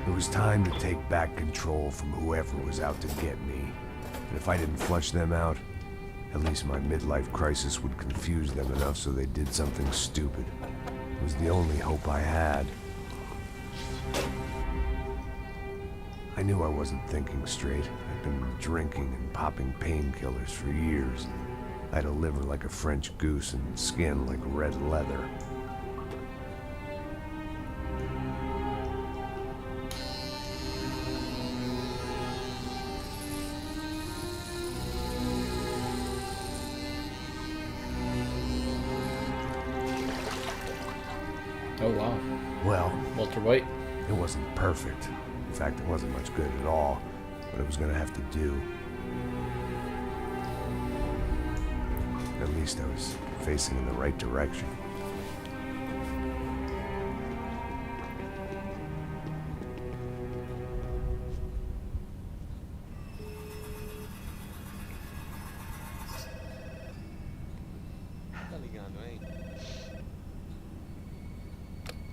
It was time to take back control from whoever was out to get me. And if I didn't flush them out, at least my midlife crisis would confuse them enough so they did something stupid. It was the only hope I had. I knew I wasn't thinking straight. I'd been drinking and popping painkillers for years. I had a liver like a French goose and skin like red leather. Oh wow. Well, Walter White. It wasn't perfect. In fact, it wasn't much good at all, but it was gonna have to do. At least I was facing in the right direction.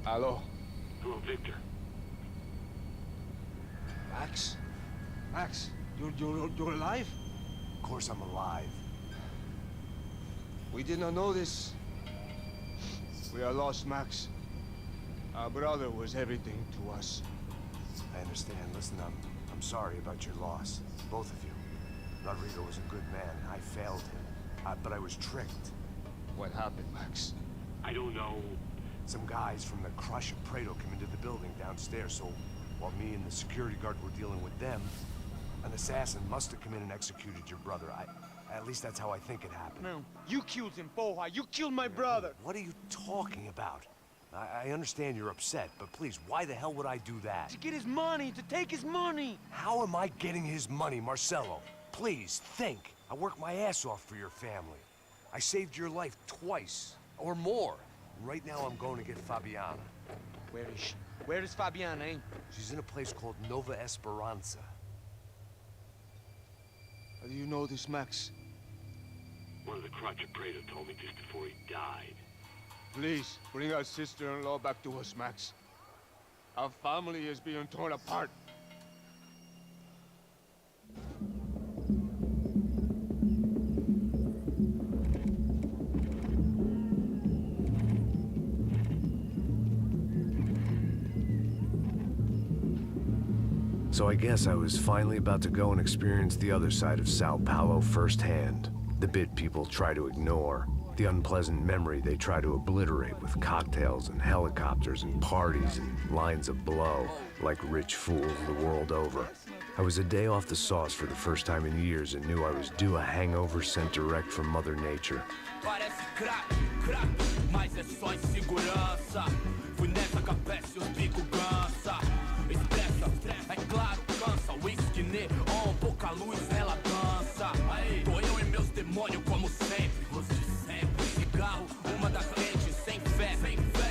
Hello. Hello, Victor. Max? Max, you're alive? Of course I'm alive. We did not know this. We are lost, Max. Our brother was everything to us. I understand. Listen, I'm sorry about your loss. Both of you. Rodrigo was a good man. I failed him. But I was tricked. What happened, Max? I don't know. Some guys from the Crush of Prado came into the building downstairs, so while me and the security guard were dealing with them, an assassin must have come in and executed your brother. At least that's how I think it happened. No, you killed him, Porra. You killed my brother. What are you talking about? I understand you're upset, but please, why the hell would I do that? To get his money, to take his money. How am I getting his money, Marcelo? Please, think. I worked my ass off for your family. I saved your life twice, or more. Right now I'm going to get Fabiana. Where is she? Where is Fabiana, eh? She's in a place called Nova Esperanza. How do you know this, Max? One of the crotchet Prater told me just before he died. Please, bring our sister-in-law back to us, Max. Our family is being torn apart. So I guess I was finally about to go and experience the other side of Sao Paulo firsthand. The bit people try to ignore. The unpleasant memory they try to obliterate with cocktails and helicopters and parties and lines of blow, like rich fools the world over. I was a day off the sauce for the first time in years and knew I was due a hangover sent direct from Mother Nature. Como sempre, luz de sempre, cigarro, uma das lentes, sem fé,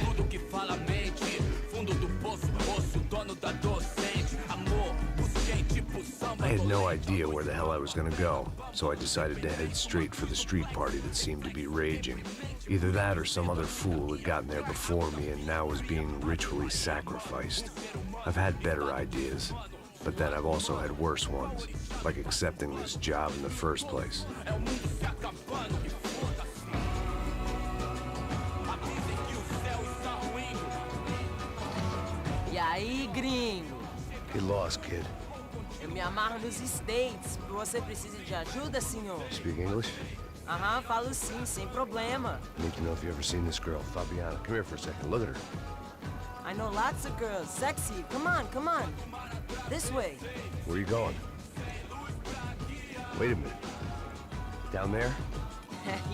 tudo que fala mente, fundo do poço, osso, dono da docente, amor, busquei tipo samba. I had no idea where the hell I was gonna go, so I decided to head straight for the street party that seemed to be raging. Either that or some other fool had gotten there before me and now was being ritually sacrificed. I've had better ideas, but then I've also had worse ones, like accepting this job in the first place. E aí, gringo? Get lost, kid. Eu me amarro nos States. Você precisa de ajuda, senhor? Speak English? Aham, falo sim, sem problema. I need to know if you've ever seen this girl, Fabiana. Come here for a second. Look at her. I know lots of girls. Sexy. Come on, come on. This way. Where are you going? Wait a minute. Down there?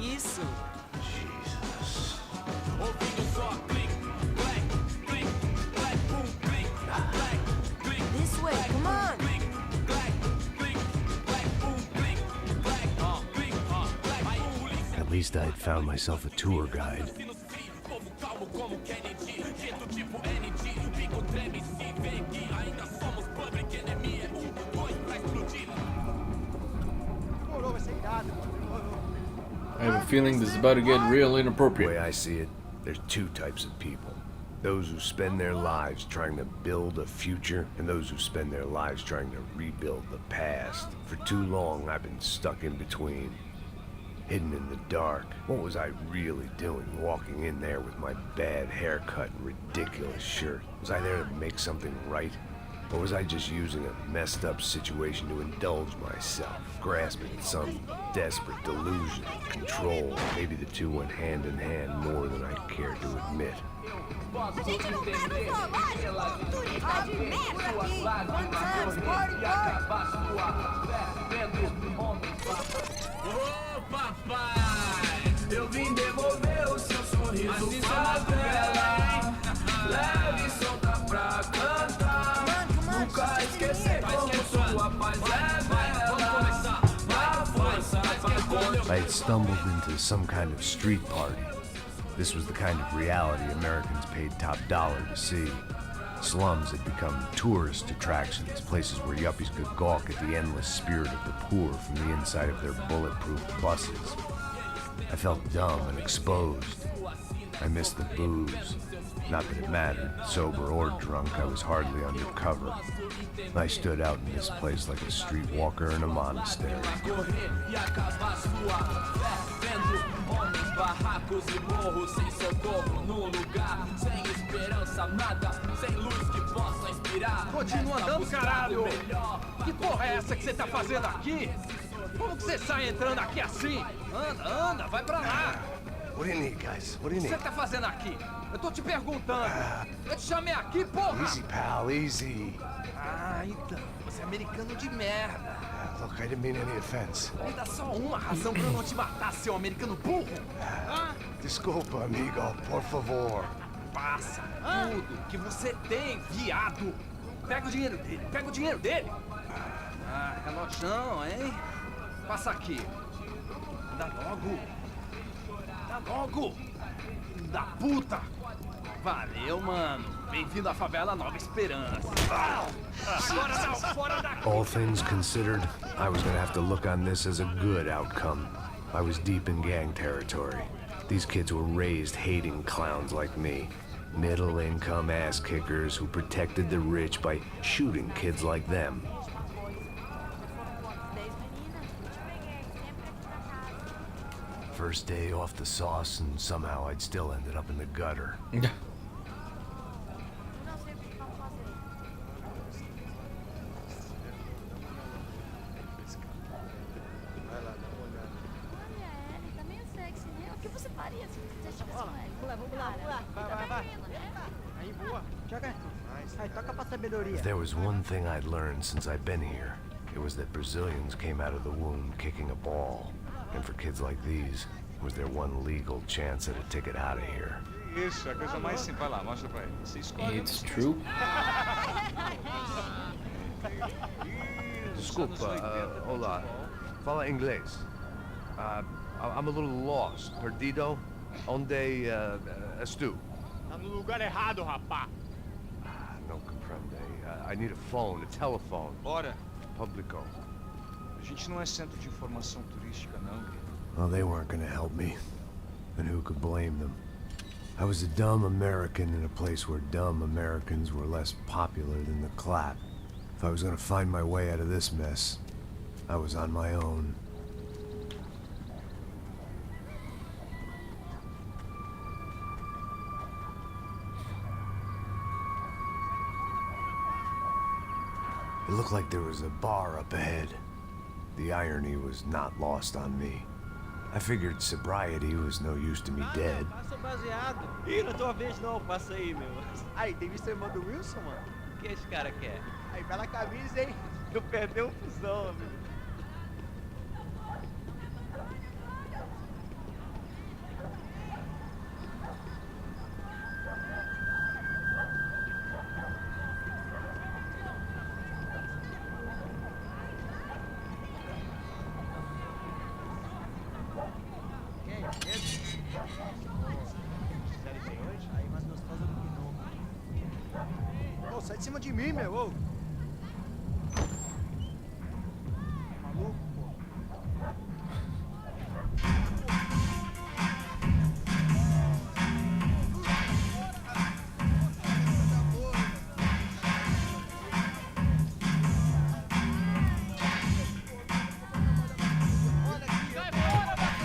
Isso. Jesus. This way, come on. At least I had found myself a tour guide. I have a feeling this is about to get real inappropriate. The way I see it, there's two types of people. Those who spend their lives trying to build a future, and those who spend their lives trying to rebuild the past. For too long, I've been stuck in between. Hidden in the dark. What was I really doing walking in there with my bad haircut and ridiculous shirt? Was I there to make something right? Or was I just using a messed up situation to indulge myself, grasping at some desperate delusion of control? Maybe the two went hand in hand more than I cared to admit. A gente não tá no zoológico! Turista de merda aqui! One times party, Ô papai, eu vim devolver o seu sorriso favela. Leve e solta pra cantar. Nunca esquecer como sua paz é bela. Na força, I had stumbled into some kind of street party. This was the kind of reality Americans paid top dollar to see. Slums had become tourist attractions, places where yuppies could gawk at the endless spirit of the poor from the inside of their bulletproof buses. I felt dumb and exposed. I missed the booze. Not that it mattered, sober or drunk, I was hardly undercover. I stood out in this place like a streetwalker in a monastery. Continua andando, caralho! Que porra é essa que você tá fazendo aqui? Como que você sai entrando aqui assim? Anda, anda, vai pra lá! What do you need, guys? What do O you que need? você tá fazendo aqui? Eu tô te perguntando. Eu te chamei aqui, porra! Easy, pal, easy. Ah, então, você é americano de merda. Look, I didn't mean any offense. Me dá só uma razão pra eu não te matar, seu americano burro. Ah, Desculpa, amigo, por favor. passa tudo que você tem, viado. Pega o dinheiro dele, pega o dinheiro dele. Ah, relojão, hein? Passa aqui. Dá logo. Dá logo. Da puta. Valeu, mano. Bem-vindo à favela Nova Esperança. Agora não, fora daqui. All things considered, I was gonna have to look on this as a good outcome. I was deep in gang territory. These kids were raised hating clowns like me. Middle-income ass-kickers who protected the rich by shooting kids like them. First day off the sauce, and somehow I'd still ended up in the gutter. If there was one thing I'd learned since I'd been here, it was that Brazilians came out of the womb kicking a ball. And for kids like these, it was their one legal chance at a ticket out of here. Isso, é a coisa mais simples. Vai lá, mostra pra ele. Você escolhe. It's true. Desculpa, olá. Fala inglês. I'm a little lost. Perdido? Onde és tu? Tá no lugar errado, rapá. Não comprende. I need a phone, a telephone. Bora. Publico. A gente não é centro de informação turística, não. Well, they weren't gonna help me. And who could blame them? I was a dumb American in a place where dumb Americans were less popular than the clap. If I was gonna find my way out of this mess, I was on my own. It looked like there was a bar up ahead. The irony was not lost on me. I figured sobriety was no use to me dead. Passa baseado. Ih, não é tua vez não, passa aí, meu. Aí, tem visto a irmã do Wilson, mano? O que esse cara quer? Aí, bela camisa, hein? Não perdeu um fusão, amigo. Ô, sai de cima de mim, meu. Ô. Maluco, pô.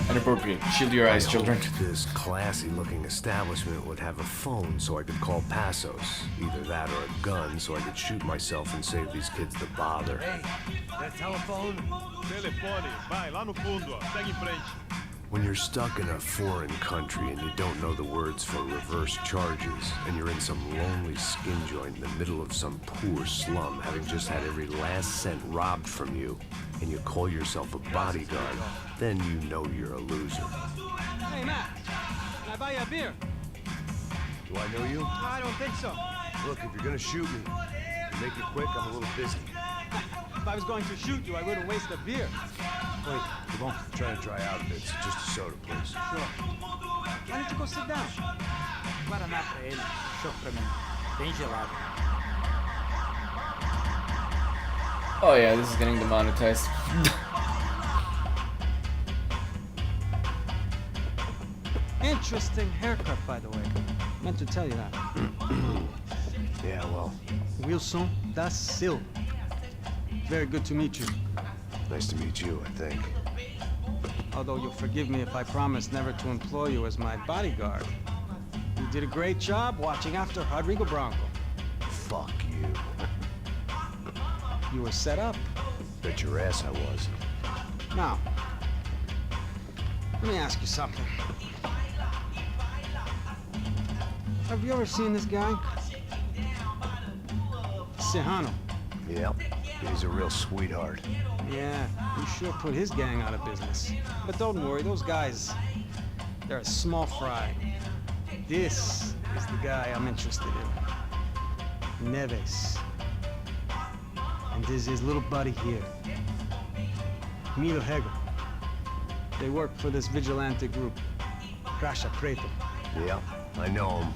Inappropriate. Shield your eyes, children. This classy-looking establishment would have a phone so I could call Passos. Either that or a gun so I could shoot myself and save these kids the bother. Hey, that telephone? Telefone, vai lá no fundo, ó. Segue em frente. When you're stuck in a foreign country and you don't know the words for reverse charges, and you're in some lonely skin joint in the middle of some poor slum, having just had every last cent robbed from you, and you call yourself a bodyguard, then you know you're a loser. Hey, Matt. Can I buy you a beer? Do I know you? I don't think so. Look, if you're gonna shoot me, make it quick, I'm a little busy. If I was going to shoot you, I wouldn't waste a beer. Wait, come on. Try to dry out a bit. So just a soda, please. Sure. Why don't you go sit down? Guaraná pra ele, choque pra mim. Bem gelado. Oh yeah, this is getting demonetized. Interesting haircut, by the way. Meant to tell you that. Yeah, well. Wilson da Silva. Very good to meet you. Nice to meet you, I think. Although you'll forgive me if I promise never to employ you as my bodyguard. You did a great job watching after Rodrigo Bronco. Fuck you. You were set up. Bet your ass I was. Now, let me ask you something. Have you ever seen this guy? Serrano. Yep. He's a real sweetheart. Yeah, he sure put his gang out of business. But don't worry, those guys, they're a small fry. This is the guy I'm interested in. Neves. And this is his little buddy here. Mil Hegel. They work for this vigilante group, Racha Preto. Yeah, I know him.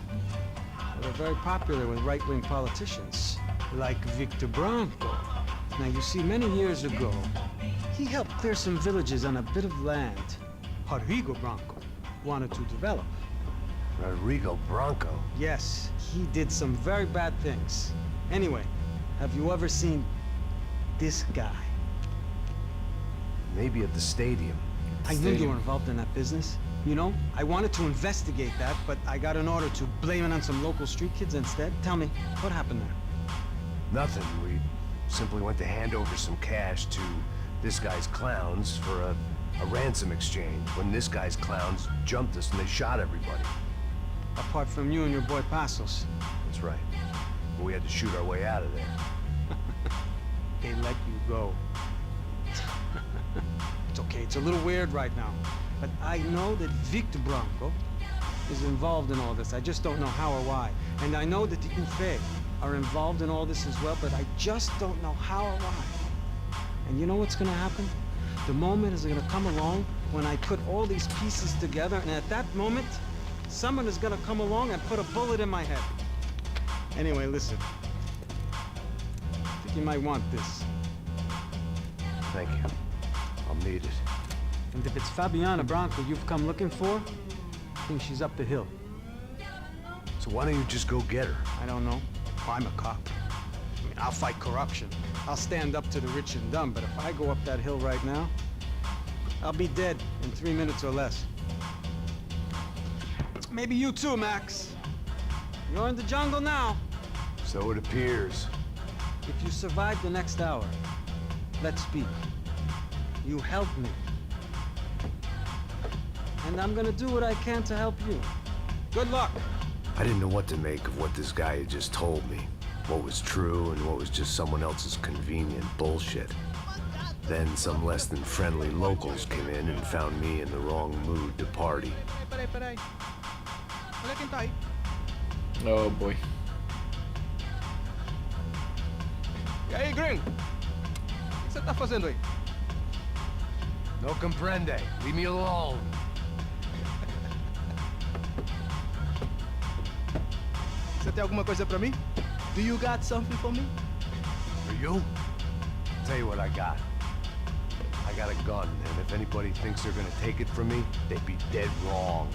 They're very popular with right-wing politicians, like Victor Branco. Now, you see, many years ago, he helped clear some villages on a bit of land Rodrigo Branco wanted to develop. Rodrigo Branco? Yes, he did some very bad things. Anyway, have you ever seen this guy? Maybe at the stadium. I knew you were involved in that business. You know, I wanted to investigate that, but I got an order to blame it on some local street kids instead. Tell me, what happened there? Nothing. We simply went to hand over some cash to this guy's clowns for a ransom exchange when this guy's clowns jumped us and they shot everybody. Apart from you and your boy Passos. That's right. But we had to shoot our way out of there. They let you go. It's okay, it's a little weird right now. But I know that Victor Branco is involved in all this. I just don't know how or why. And I know that the UFE are involved in all this as well, but I just don't know how or why. And you know what's gonna happen? The moment is gonna come along when I put all these pieces together, and at that moment, someone is gonna come along and put a bullet in my head. Anyway, listen. I think you might want this. Thank you. I'll need it. And if it's Fabiana Branco you've come looking for, I think she's up the hill. So why don't you just go get her? I don't know. I'm a cop. I mean, I'll fight corruption. I'll stand up to the rich and dumb, but if I go up that hill right now, I'll be dead in 3 minutes or less. Maybe you too, Max. You're in the jungle now. So it appears. If you survive the next hour, let's speak. You help me. And I'm gonna do what I can to help you. Good luck. I didn't know what to make of what this guy had just told me. What was true and what was just someone else's convenient bullshit. Then some less than friendly locals came in and found me in the wrong mood to party. Peraí. Olha quem tá aí. Oh boy. E aí, gringo? O que você tá fazendo aí? No comprende. Leave me alone. Você tem alguma coisa pra mim? Do you got something for me? For you? Tell you what I got. I got a gun, and if anybody thinks they're gonna take it from me, they'd be dead wrong.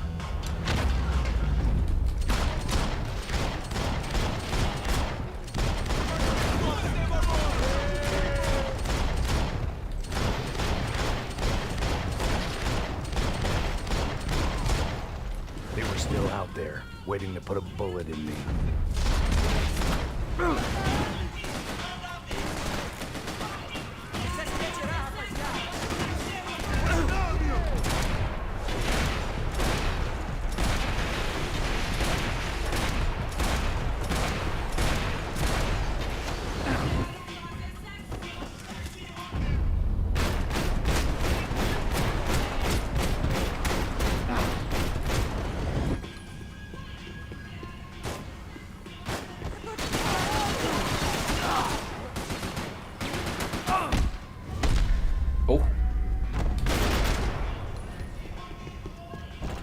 They were still out there, waiting to put a bullet in me.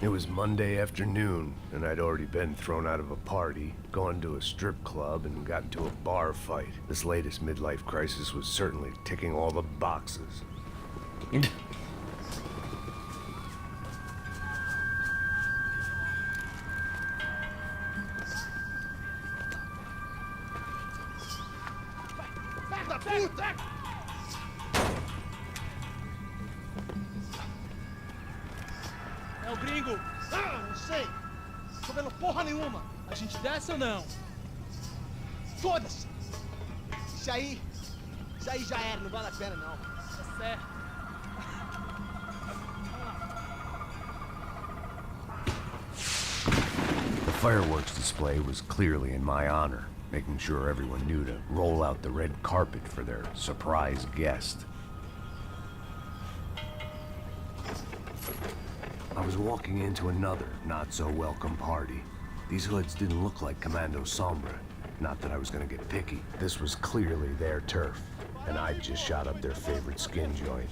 It was Monday afternoon, and I'd already been thrown out of a party, gone to a strip club, and got into a bar fight. This latest midlife crisis was certainly ticking all the boxes. É o gringo! Ah, não sei! Tô vendo porra nenhuma! A gente desce ou não? Foda-se! Isso aí já era, não vale a pena não. Tá certo. The fireworks display was clearly in my honor, making sure everyone knew to roll out the red carpet for their surprise guest. I was walking into another not-so-welcome party. These hoods didn't look like Commando Sombra. Not that I was gonna get picky. This was clearly their turf, and I'd just shot up their favorite skin joint.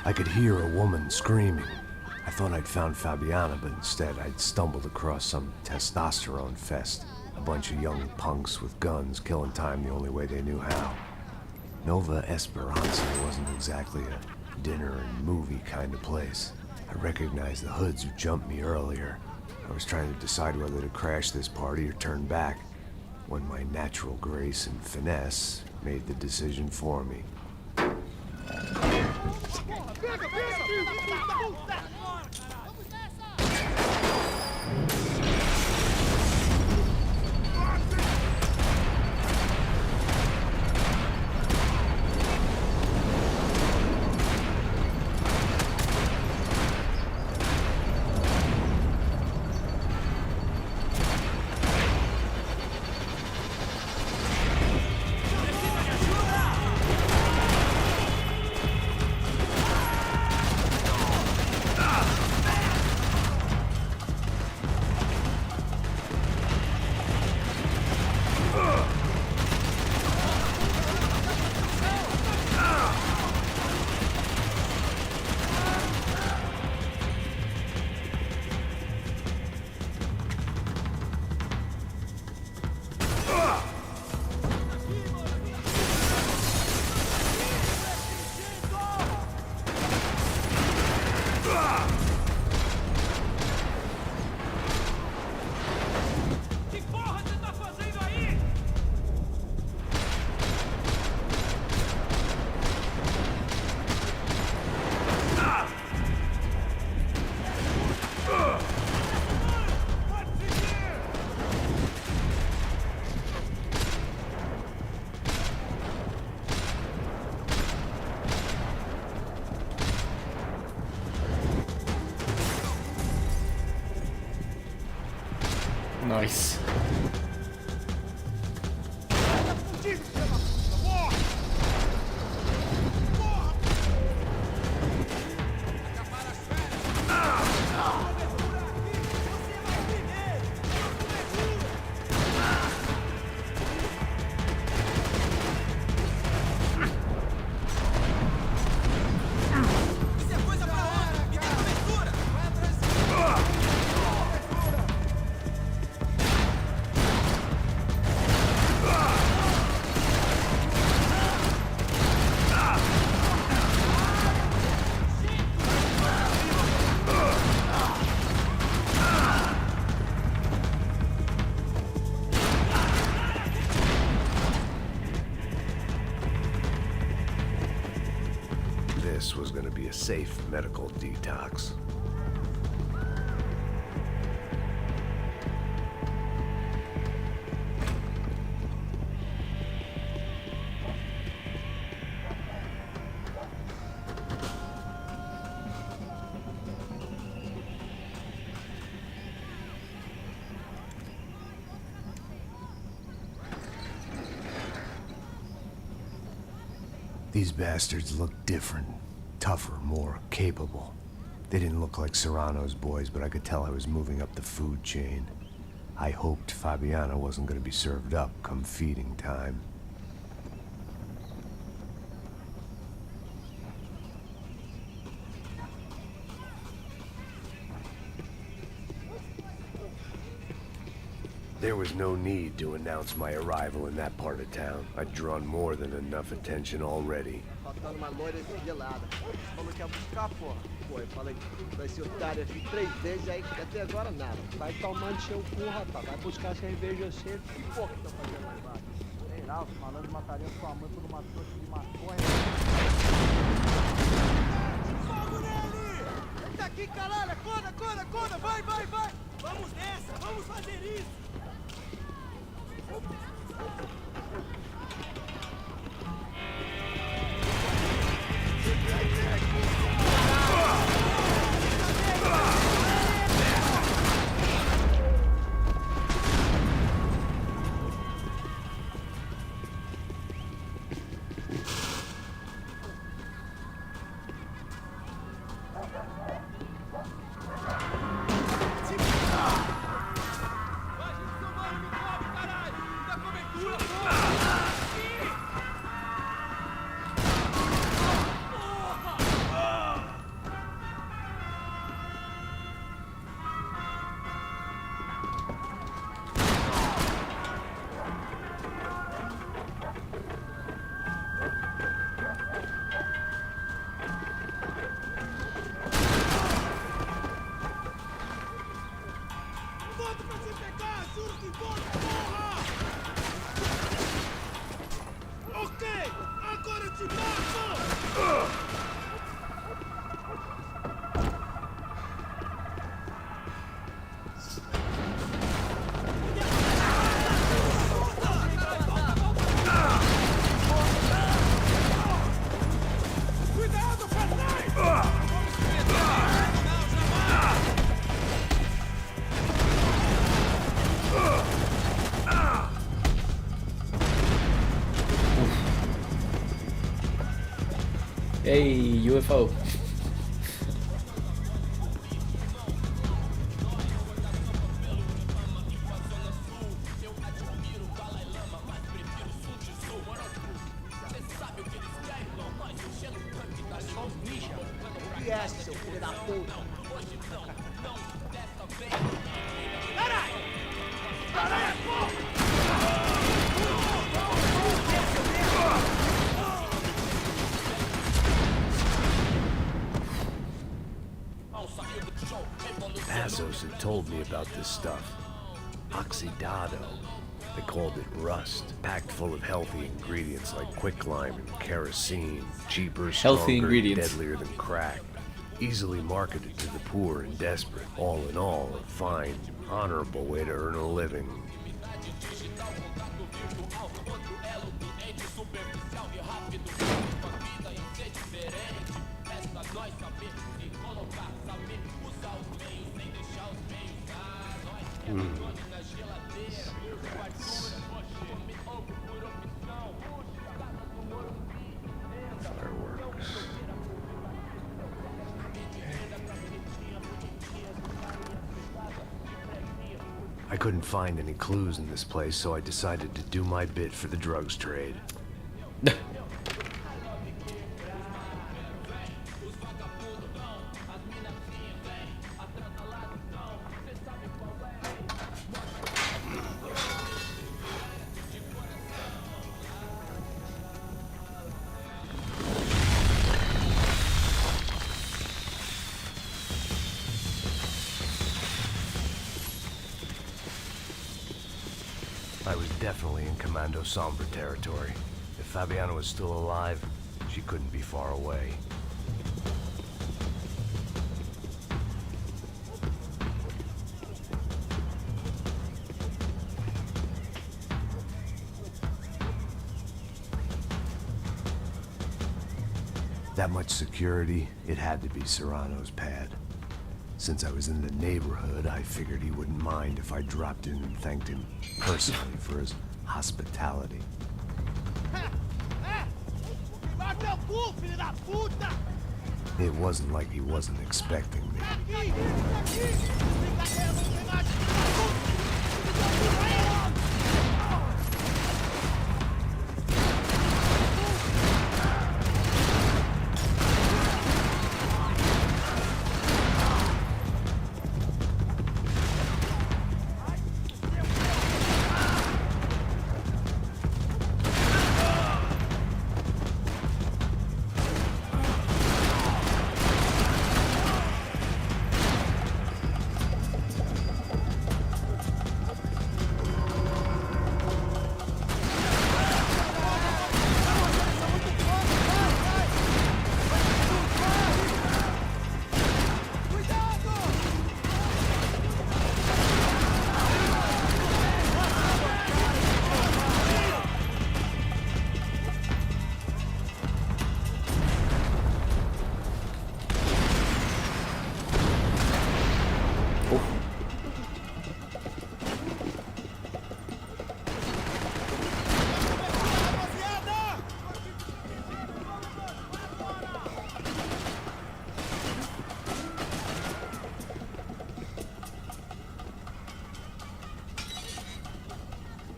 I could hear a woman screaming. I thought I'd found Fabiana, but instead I'd stumbled across some testosterone fest. A bunch of young punks with guns killing time the only way they knew how. Nova Esperanza wasn't exactly a dinner and movie kind of place. I recognized the hoods who jumped me earlier. I was trying to decide whether to crash this party or turn back, when my natural grace and finesse made the decision for me. Nice. This was going to be a safe medical detox. These bastards looked different, tougher, more capable. They didn't look like Serrano's boys, but I could tell I was moving up the food chain. I hoped Fabiana wasn't going to be served up come feeding time. There was no need to announce my arrival in that part of town. I'd drawn more than enough attention already. Faltando uma loira gelada. Falou que ia buscar, porra. Pô, eu falei pra esse otário aqui 3 vezes aí, que até agora nada. Vai tomando seu cu, rapaz. Vai buscar cerveja cedo. Que porra que estão fazendo lá embaixo? Sei lá, os malandros matariam sua mãe por uma trouxa de maconha. Fogo nele! Ele tá aqui, caralho! Acorda! Vai! Vamos nessa! Vamos fazer isso! Hey, UFO. Seu filho da puta! Passos had told me about this stuff. Oxidado. They called it rust, packed full of healthy ingredients like quicklime and kerosene, cheaper, stronger, and deadlier than crack. Easily marketed to the poor and desperate. All in all, a fine, honorable way to earn a living. Fireworks. I couldn't find any clues in this place, so I decided to do my bit for the drugs trade. I was definitely in Commando Sombra territory. If Fabiana was still alive, she couldn't be far away. That much security, it had to be Serrano's pad. Since I was in the neighborhood, I figured he wouldn't mind if I dropped in and thanked him personally for his hospitality. It wasn't like he wasn't expecting me.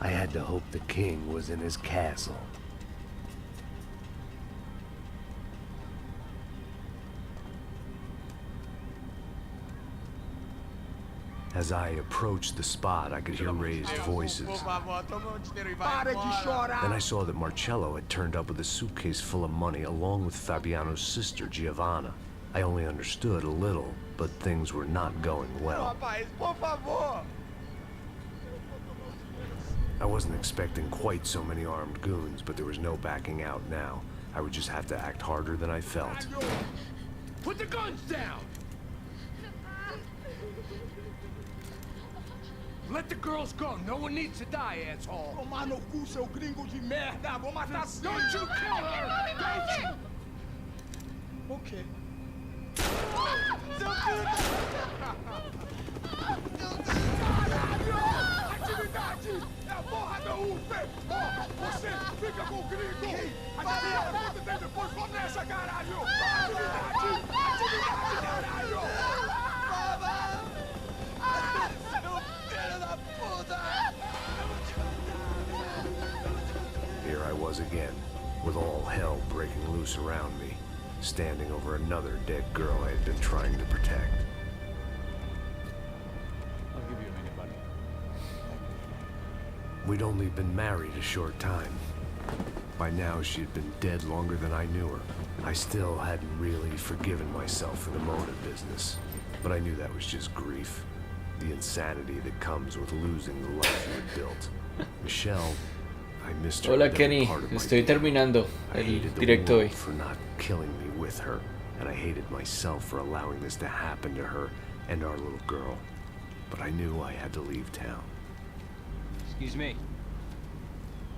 I had to hope the king was in his castle. As I approached the spot, I could hear raised voices. Then I saw that Marcello had turned up with a suitcase full of money along with Fabiano's sister, Giovanna. I only understood a little, but things were not going well. I wasn't expecting quite so many armed goons, but there was no backing out now. I would just have to act harder than I felt. Put the guns down! Let the girls go. No one needs to die, asshole. Tomar no cu, seu gringo de merda. Vou matar sim. Don't you kill her! Don't you! Ok. Caralho! Atividade! É a porra da UFE! Ó, você fica com o gringo! Adivinha quanto tempo depois começa, caralho! Atividade! Atividade, caralho! Here I was again, with all hell breaking loose around me, standing over another dead girl I had been trying to protect. I'll give you a minute, buddy. We'd only been married a short time. By now, she had been dead longer than I knew her. I still hadn't really forgiven myself for the motive business, but I knew that was just grief. The insanity that comes with losing the life you had built. Michelle, I missed her. Hola Kenny, estoy terminando el directo hoy. For not killing me with her, and I hated myself for allowing this to happen to her and our little girl. But I knew I had to leave town. Excuse me.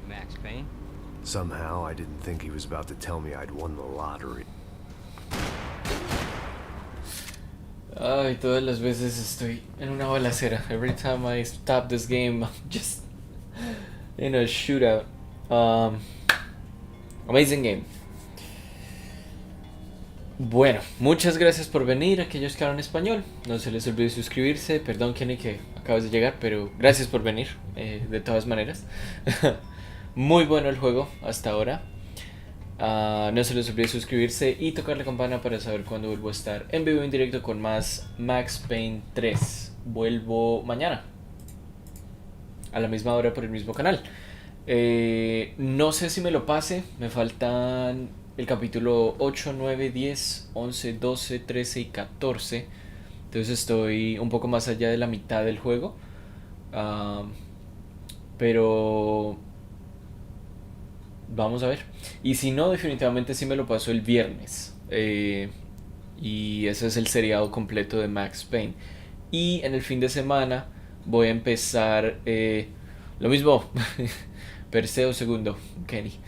Max Payne? Somehow, I didn't think he was about to tell me I'd won the lottery. Ay, todas las veces estoy en una balacera. Every time I stop this game, I'm just in a shootout. Amazing game. Bueno, muchas gracias por venir, aquellos que hablan español. No se les olvide suscribirse. Perdón, Kenny, que acabas de llegar, pero gracias por venir, de todas maneras. Muy bueno el juego hasta ahora. No se les olvide suscribirse y tocar la campana para saber cuándo vuelvo a estar en vivo en directo con más Max Payne 3. Vuelvo mañana a la misma hora por el mismo canal. No sé si me lo pase. Me faltan el capítulo 8, 9, 10, 11, 12, 13 y 14. Entonces estoy un poco más allá de la mitad del juego. Pero vamos a ver. Y si no, definitivamente sí me lo paso el viernes. Y ese es el seriado completo de Max Payne. Y en el fin de semana voy a empezar lo mismo. Perseo segundo, Kenny.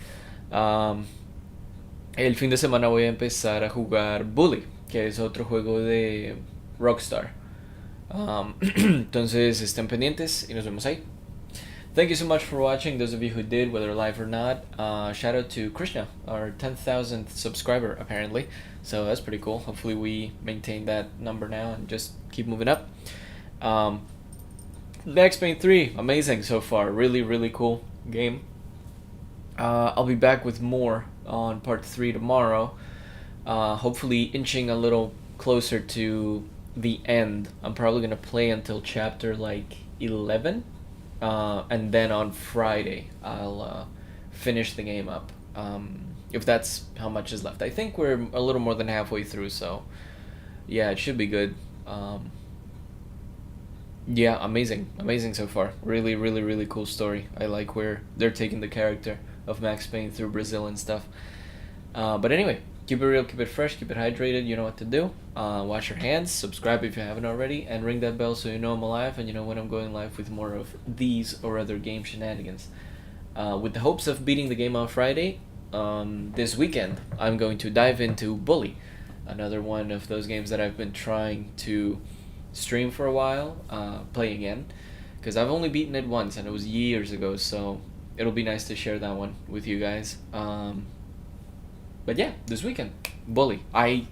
El fin de semana voy a empezar a jugar Bully, que es otro juego de Rockstar. Entonces estén pendientes y nos vemos ahí. Thank you so much for watching, those of you who did, whether live or not. Shout out to Krishna, our 10,000th subscriber apparently. So that's pretty cool. Hopefully we maintain that number now and just keep moving up. Max Payne 3, amazing so far. Really, really cool game. I'll be back with more on part 3 tomorrow. Hopefully inching a little closer to the end. I'm probably gonna play until chapter like 11, and then on Friday I'll finish the game up, if that's how much is left. I think we're a little more than halfway through, so yeah, it should be good. Yeah, amazing so far. Really, really, really cool story. I like where they're taking the character of Max Payne through Brazil and stuff. But anyway, keep it real, keep it fresh, keep it hydrated. You know what to do. Wash your hands, subscribe if you haven't already, and ring that bell so you know I'm alive and you know when I'm going live with more of these or other game shenanigans. With the hopes of beating the game on Friday, this weekend I'm going to dive into Bully, another one of those games that I've been trying to stream for a while, play again, because I've only beaten it once and it was years ago, so it'll be nice to share that one with you guys. But yeah, this weekend, Bully. I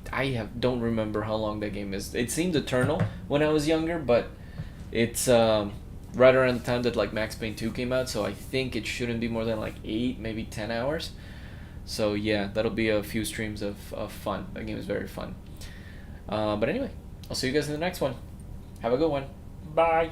don't remember how long that game is. It seemed eternal when I was younger, but it's right around the time that like Max Payne 2 came out, so I think it shouldn't be more than like 8, maybe 10 hours. So yeah, that'll be a few streams of fun. That game is very fun. But anyway, I'll see you guys in the next one. Have a good one. Bye.